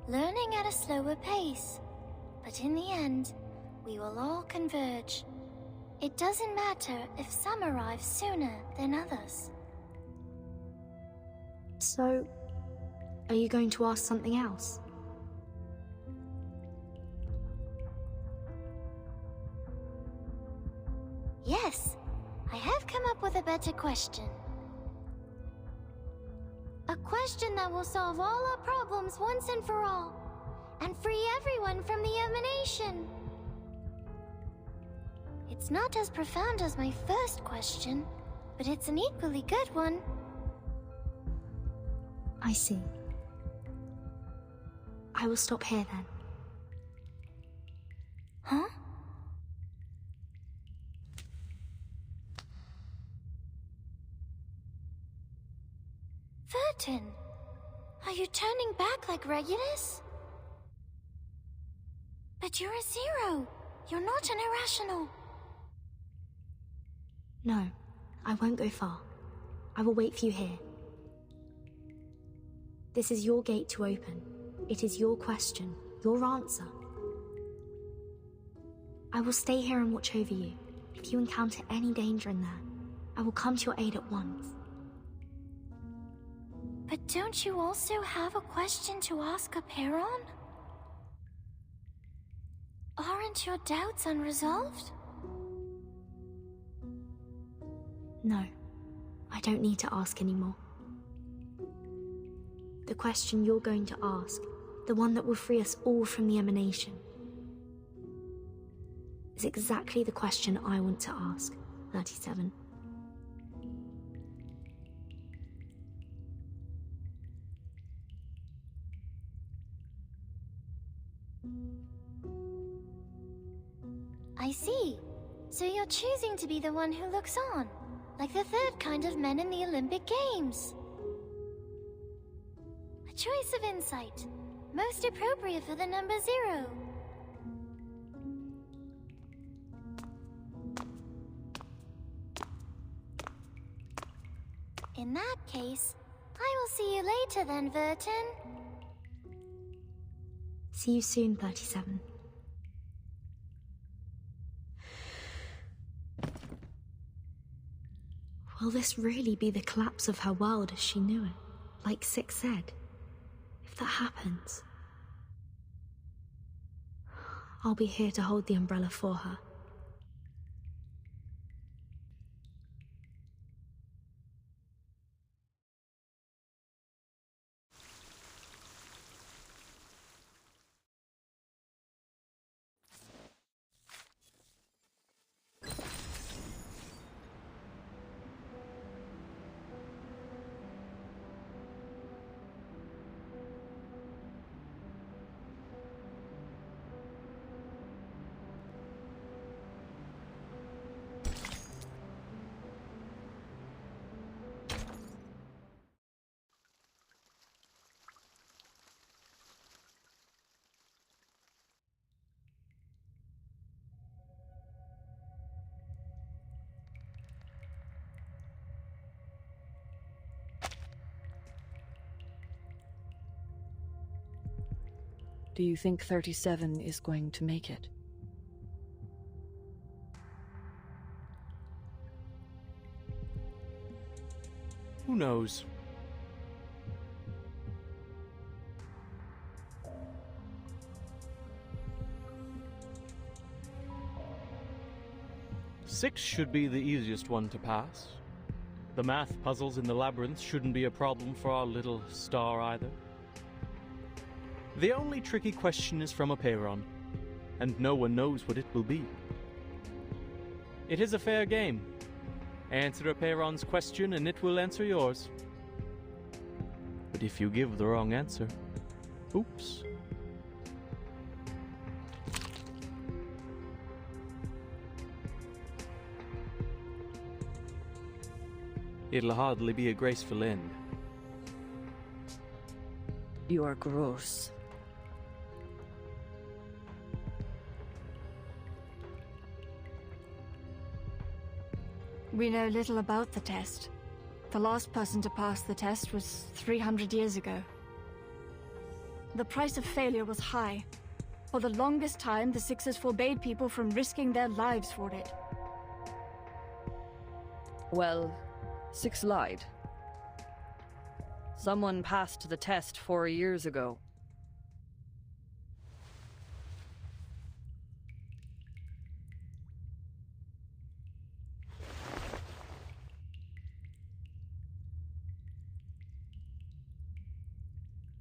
learning at a slower pace. But in the end, we will all converge. It doesn't matter if some arrive sooner than others. So, are you going to ask something else? Yes, I have come up with a better question. A question that will solve all our problems once and for all, and free everyone from the emanation. It's not as profound as my first question, but it's an equally good one. I see. I will stop here then. Huh? Vertin, are you turning back like Regulus? But you're a zero. You're not an irrational. No, I won't go far. I will wait for you here. This is your gate to open. It is your question, your answer. I will stay here and watch over you. If you encounter any danger in there, I will come to your aid at once. But don't you also have a question to ask Aperon? Aren't your doubts unresolved? No, I don't need to ask anymore. The question you're going to ask, the one that will free us all from the emanation, is exactly the question I want to ask, 37. I see. So you're choosing to be the one who looks on, like the third kind of men in the Olympic Games. A choice of insight, most appropriate for the number 0. In that case, I will see you later then, Vertin. See you soon, 37. Will this really be the collapse of her world as she knew it, like Six said? If that happens, I'll be here to hold the umbrella for her. Do you think 37 is going to make it? Who knows? Six should be the easiest one to pass. The math puzzles in the labyrinth shouldn't be a problem for our little star either. The only tricky question is from Aperon, and no one knows what it will be. It is a fair game. Answer Aperon's question and it will answer yours. But if you give the wrong answer, oops. It'll hardly be a graceful end. You are gross. We know little about the test. The last person to pass the test was 300 years ago. The price of failure was high. For the longest time, the Sixers forbade people from risking their lives for it. Well, Six lied. Someone passed the test 4 years ago.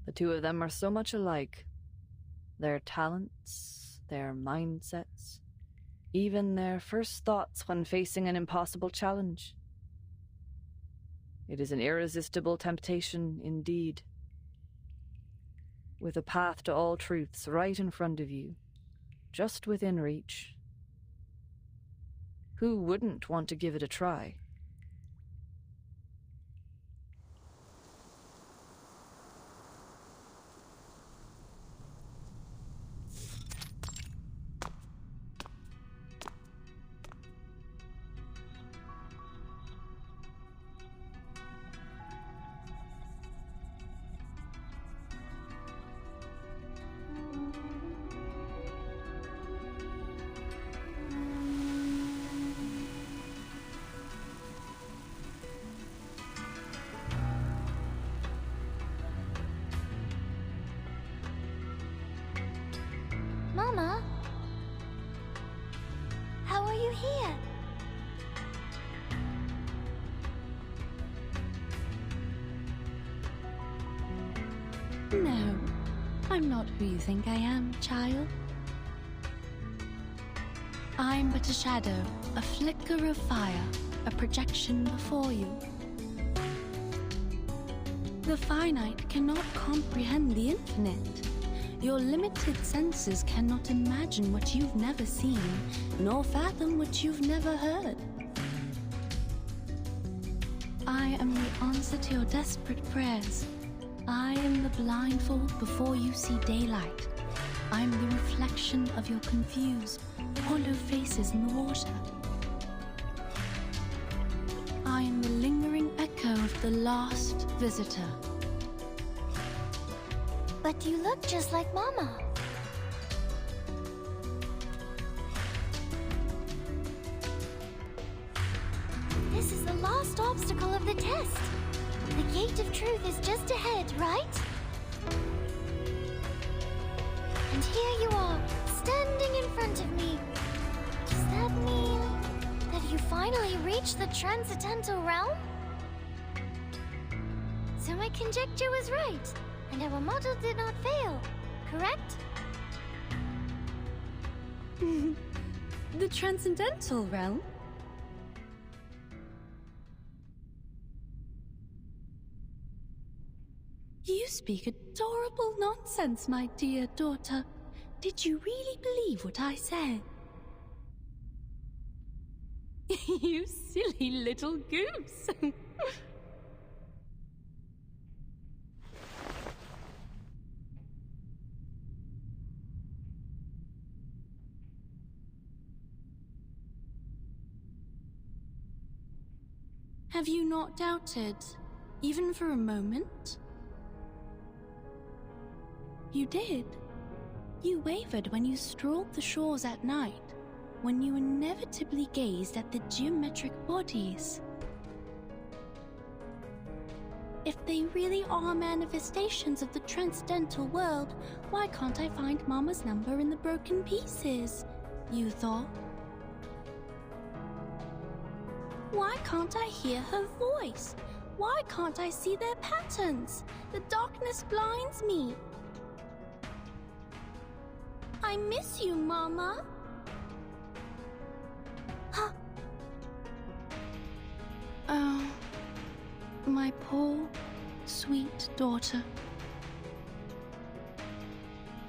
The two of them are so much alike. Their talents, their mindsets, even their first thoughts when facing an impossible challenge. It is an irresistible temptation indeed. With a path to all truths right in front of you, just within reach. Who wouldn't want to give it a try? Mama? How are you here? No, I'm not who you think I am, child. I'm but a shadow, a flicker of fire, a projection before you. The finite cannot comprehend the infinite. Your limited senses cannot imagine what you've never seen, nor fathom what you've never heard. I am the answer to your desperate prayers. I am the blindfold before you see daylight. I am the reflection of your confused, hollow faces in the water. I am the lingering echo of the last visitor. But you look just like Mama. This is the last obstacle of the test. The gate of truth is just ahead, right? And here you are, standing in front of me. Does that mean that you finally reached the transcendental realm? So my conjecture was right. And our model did not fail, correct? The transcendental realm? You speak adorable nonsense, my dear daughter. Did you really believe what I said? You silly little goose. Have you not doubted, even for a moment? You did. You wavered when you strolled the shores at night, when you inevitably gazed at the geometric bodies. If they really are manifestations of the transcendental world, why can't I find Mama's number in the broken pieces? You thought. Why can't I hear her voice? Why can't I see their patterns? The darkness blinds me. I miss you, Mama. Huh. Oh, my poor, sweet daughter.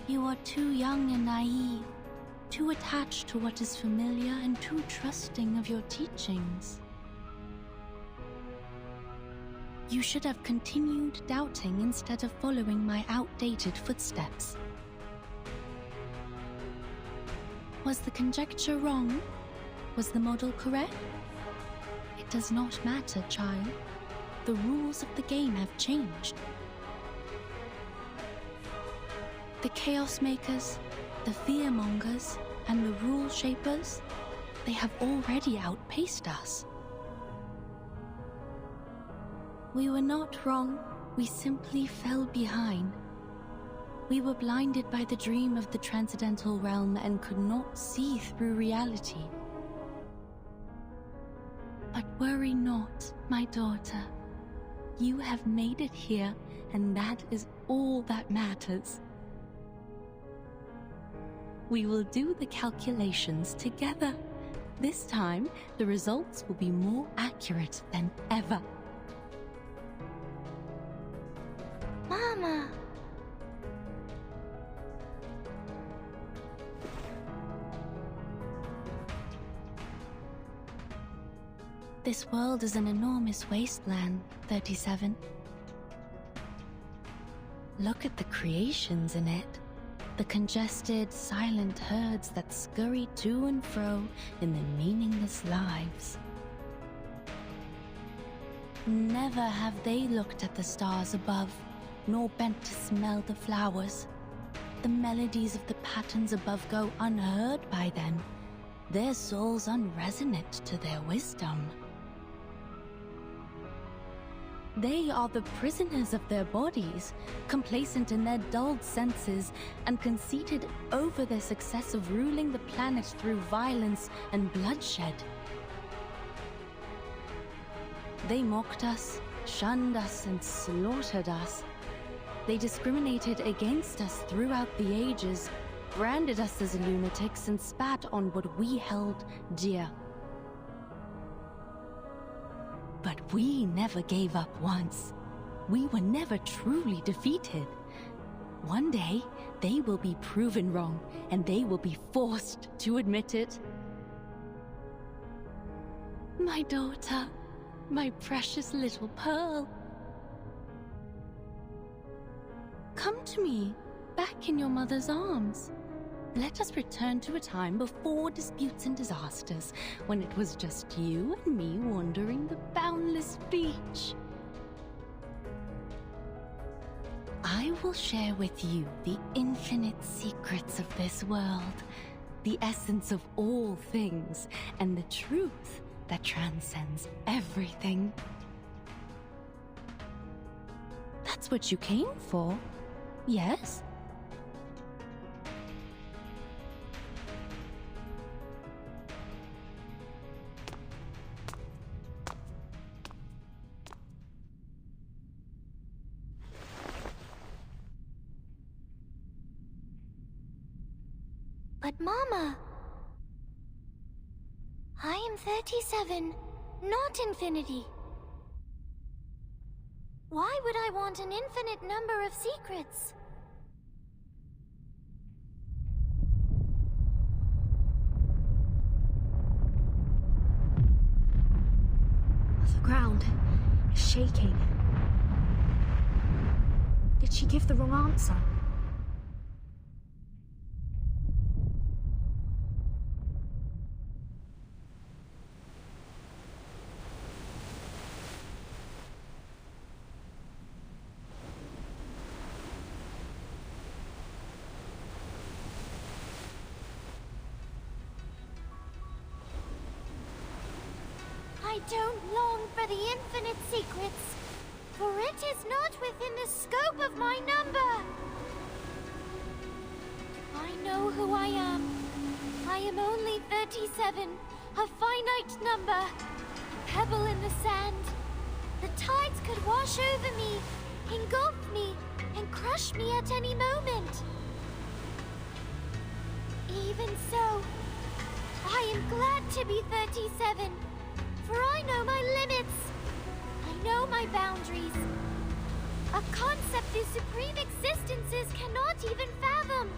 You are too young and naive, too attached to what is familiar and too trusting of your teachings. You should have continued doubting instead of following my outdated footsteps. Was the conjecture wrong? Was the model correct? It does not matter, child. The rules of the game have changed. The Chaos Makers, the Fearmongers, and the Rule Shapers, they have already outpaced us. We were not wrong, we simply fell behind. We were blinded by the dream of the transcendental realm and could not see through reality. But worry not, my daughter. You have made it here, and that is all that matters. We will do the calculations together. This time, the results will be more accurate than ever. Mama! This world is an enormous wasteland, 37. Look at the creations in it. The congested, silent herds that scurry to and fro in their meaningless lives. Never have they looked at the stars above, nor bent to smell the flowers. The melodies of the patterns above go unheard by them, their souls unresonant to their wisdom. They are the prisoners of their bodies, complacent in their dulled senses, and conceited over their success of ruling the planet through violence and bloodshed. They mocked us, shunned us, and slaughtered us. They discriminated against us throughout the ages, branded us as lunatics, and spat on what we held dear. But we never gave up once. We were never truly defeated. One day, they will be proven wrong, and they will be forced to admit it. My daughter, my precious little pearl. Come to me, back in your mother's arms. Let us return to a time before disputes and disasters, when it was just you and me wandering the boundless beach. I will share with you the infinite secrets of this world, the essence of all things, and the truth that transcends everything. That's what you came for, yes? But Mama, I am 37, not infinity. Why would I want an infinite number of secrets? The ground is shaking. Did she give the wrong answer? I don't long for the infinite secrets, for it is not within the scope of my number. I know who I am. I am only 37, a finite number, a pebble in the sand. The tides could wash over me, engulf me, and crush me at any moment. Even so, I am glad to be 37. For I know my limits. I know my boundaries. A concept whose supreme existences cannot even fathom.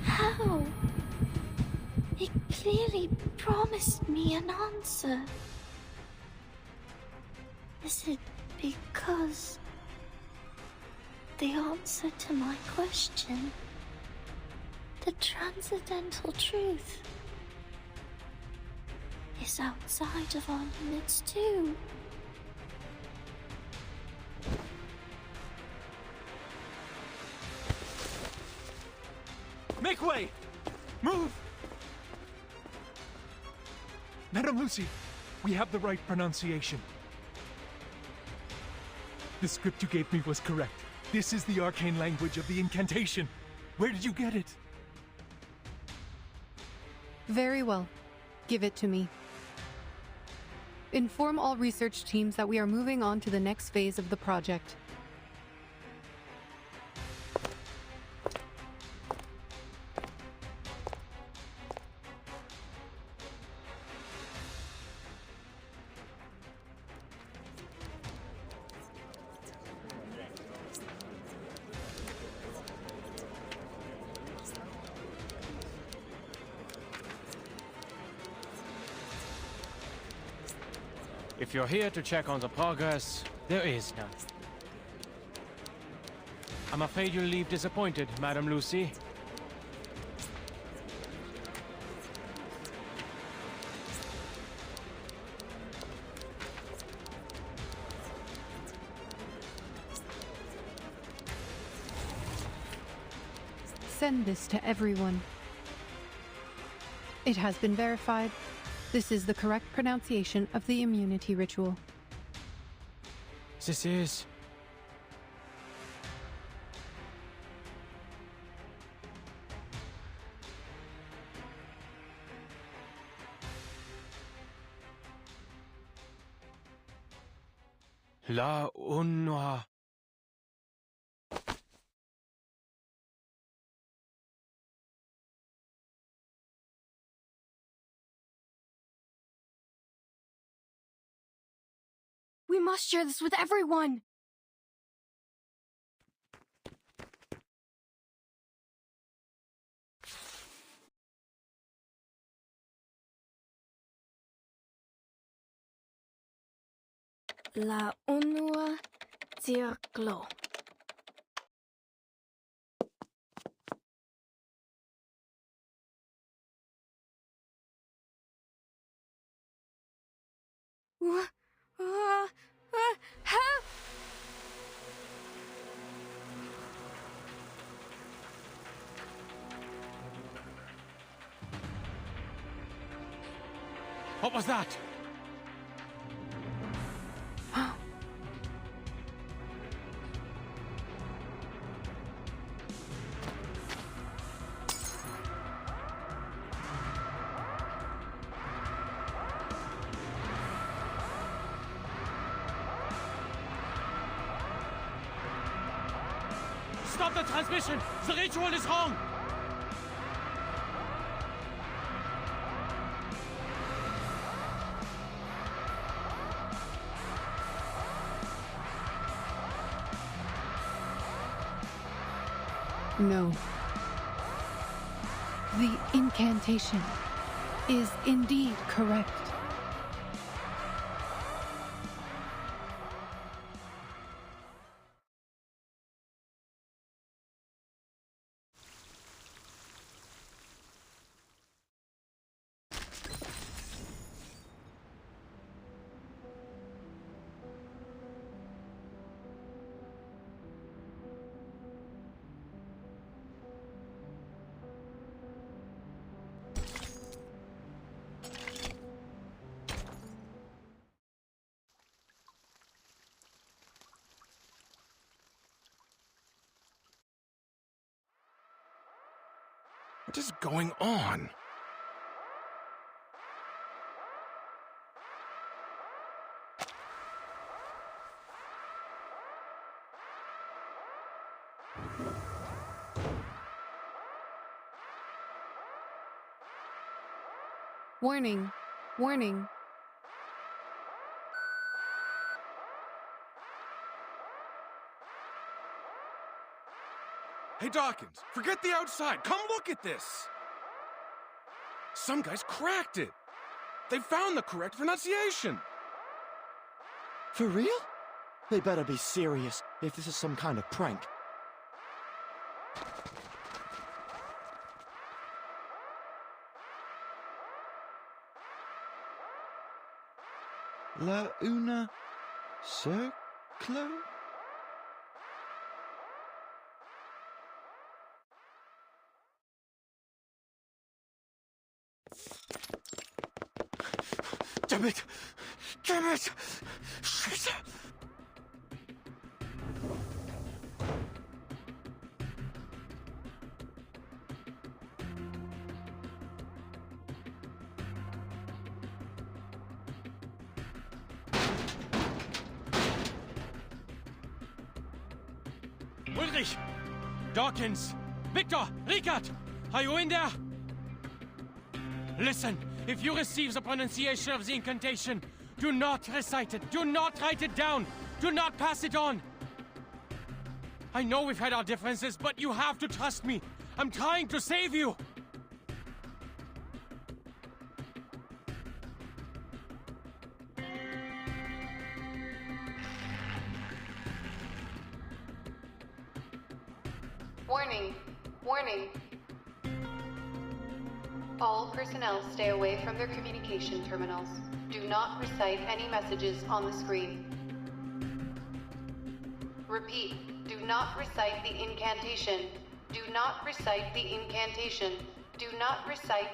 How? It clearly promised me an answer. Is it because the answer to my question, the transcendental truth, is outside of our limits too? Make way! Move! Madame Lucy, we have the right pronunciation. The script you gave me was correct. This is the arcane language of the incantation. Where did you get it? Very well. Give it to me. Inform all research teams that we are moving on to the next phase of the project. If you're here to check on the progress, there is none. I'm afraid you'll leave disappointed, Madame Lucy. Send this to everyone. It has been verified. This is the correct pronunciation of the immunity ritual. This is... La Unwa. We must share this with everyone! La Unua Circlo. Help! What was that? Stop the transmission! The ritual is wrong! No. The incantation is indeed correct. What is going on? Warning. Warning. Hey, Dawkins, forget the outside. Come look at this. Some guys cracked it. They found the correct pronunciation. For real? They better be serious if this is some kind of prank. La una circlo? Damn it! Damn it! Shit! Ulrich! Dawkins! Victor! Richard! Are you in there? Listen, if you receive the pronunciation of the incantation, do not recite it. Do not write it down. Do not pass it on. I know we've had our differences, but you have to trust me. I'm trying to save you. Warning. Warning. All personnel stay away from their communication terminals. Do not recite any messages on the screen. Repeat, do not recite the incantation. Do not recite the incantation. Do not recite...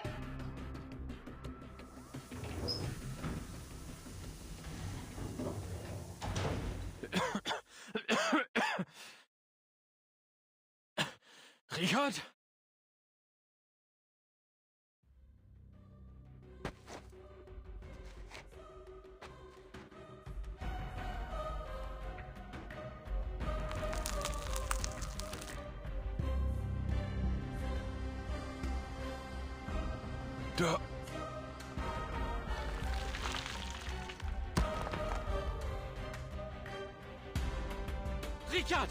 Richard? Duh. Richard!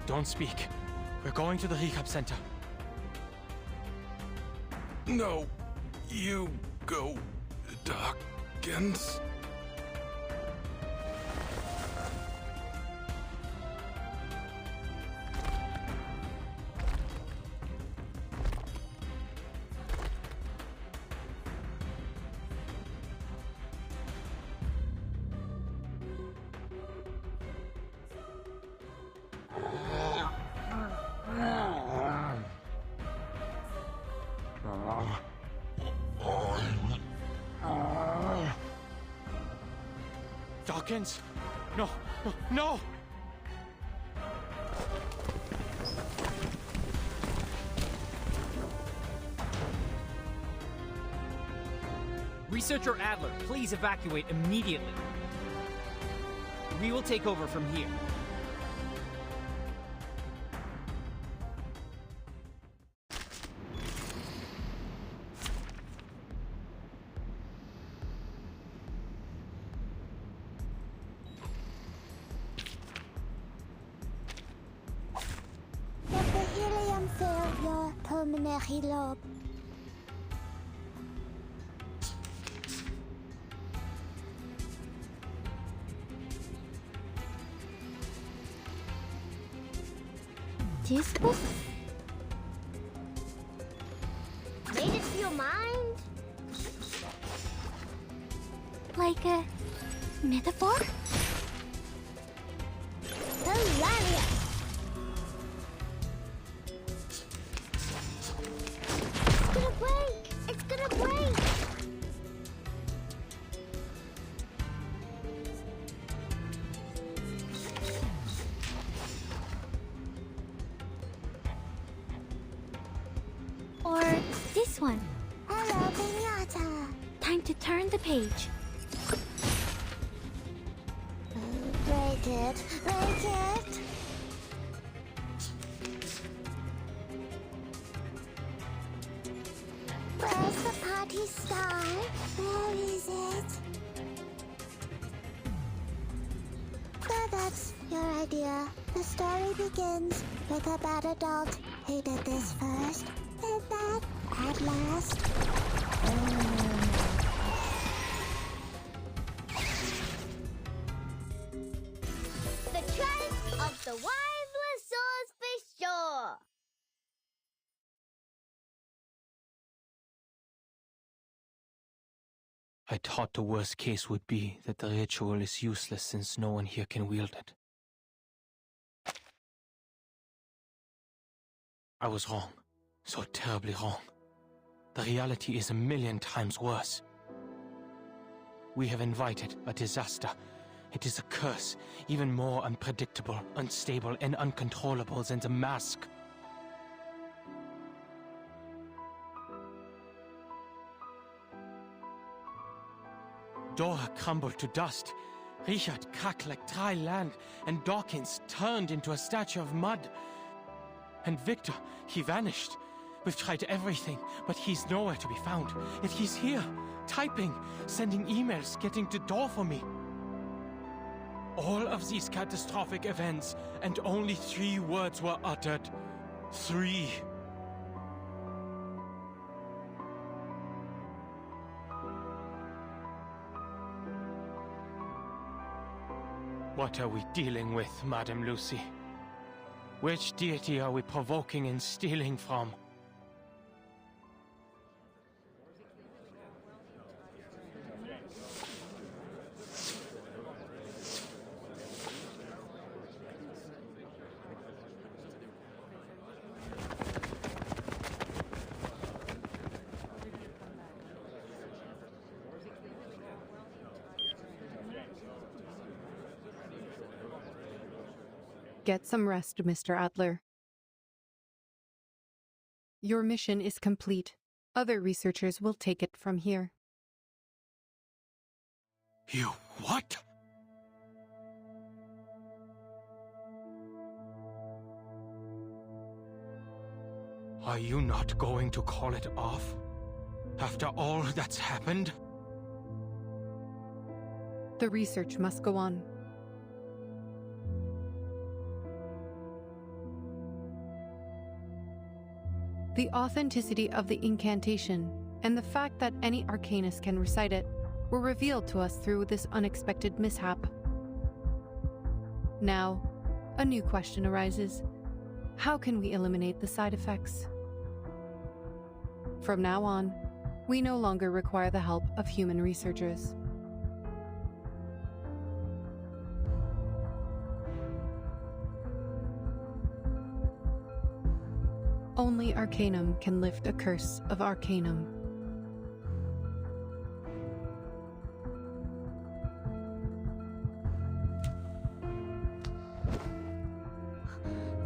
Don't speak. We're going to the recap center. No, you go, Dawkins. Dawkins! No, no, no! Researcher Adler, please evacuate immediately. We will take over from here. Pulmonary lobe. Discus? Made it to your mind? Like a metaphor? Hilarious! this one. Hello, Pinata. Time to turn the page. Break it. Break it. Where's the party star? Where is it? So that's your idea. The story begins with a bad adult who did this first, did that at last. The trend of the wireless source for sure. I thought the worst case would be that the ritual is useless since no one here can wield it. I was wrong. So terribly wrong. The reality is 1,000,000 times worse. We have invited a disaster. It is a curse, even more unpredictable, unstable, and uncontrollable than the mask. Dora crumbled to dust. Richard cracked like dry land, and Dawkins turned into a statue of mud. And Victor, he vanished. We've tried everything, but he's nowhere to be found. Yet he's here, typing, sending emails, getting the door for me. All of these catastrophic events, and only 3 words were uttered. 3. What are we dealing with, Madame Lucy? Which deity are we provoking and stealing from? Get some rest, Mr. Adler. Your mission is complete. Other researchers will take it from here. You what? Are you not going to call it off? After all that's happened? The research must go on. The authenticity of the incantation, and the fact that any arcanist can recite it, were revealed to us through this unexpected mishap. Now, a new question arises. How can we eliminate the side effects? From now on, we no longer require the help of human researchers. Only Arcanum can lift a curse of Arcanum.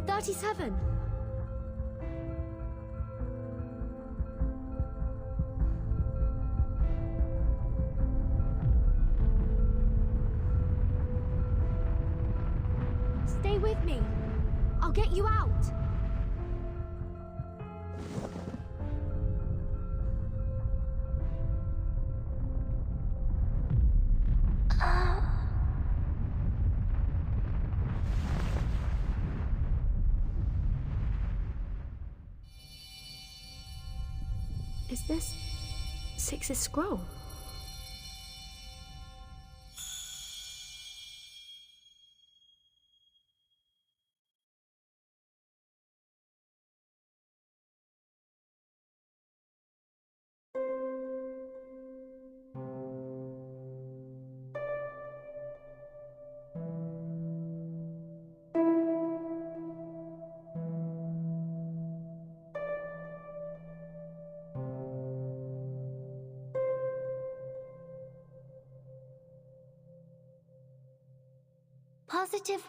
"37. Stay with me. I'll get you out. Is this Six's scroll?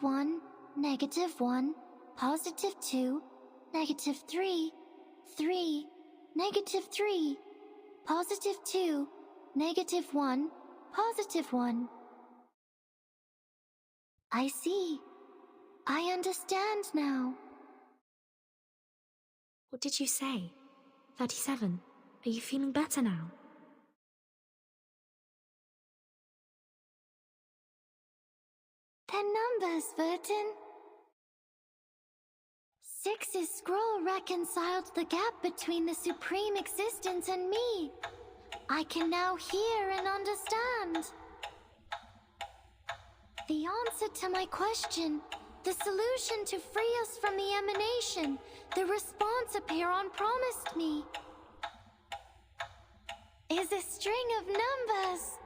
+1, -1, +2, -3, 3, -3, +2, -1, +1. I see. I understand now. What did you say? 37. Are you feeling better now? They're numbers, Vertin. 6's scroll reconciled the gap between the Supreme Existence and me. I can now hear and understand. The answer to my question, the solution to free us from the emanation, the response Aperon promised me, is a string of numbers.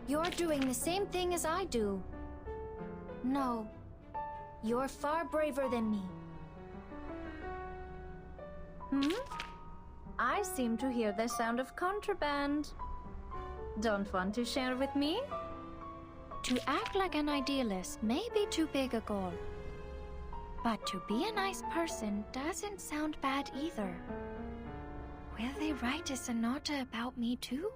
You're doing the same thing as I do. No, you're far braver than me. I seem to hear the sound of contraband. Don't want to share with me? To act like an idealist may be too big a goal. But to be a nice person doesn't sound bad either. Will they write a sonata about me too?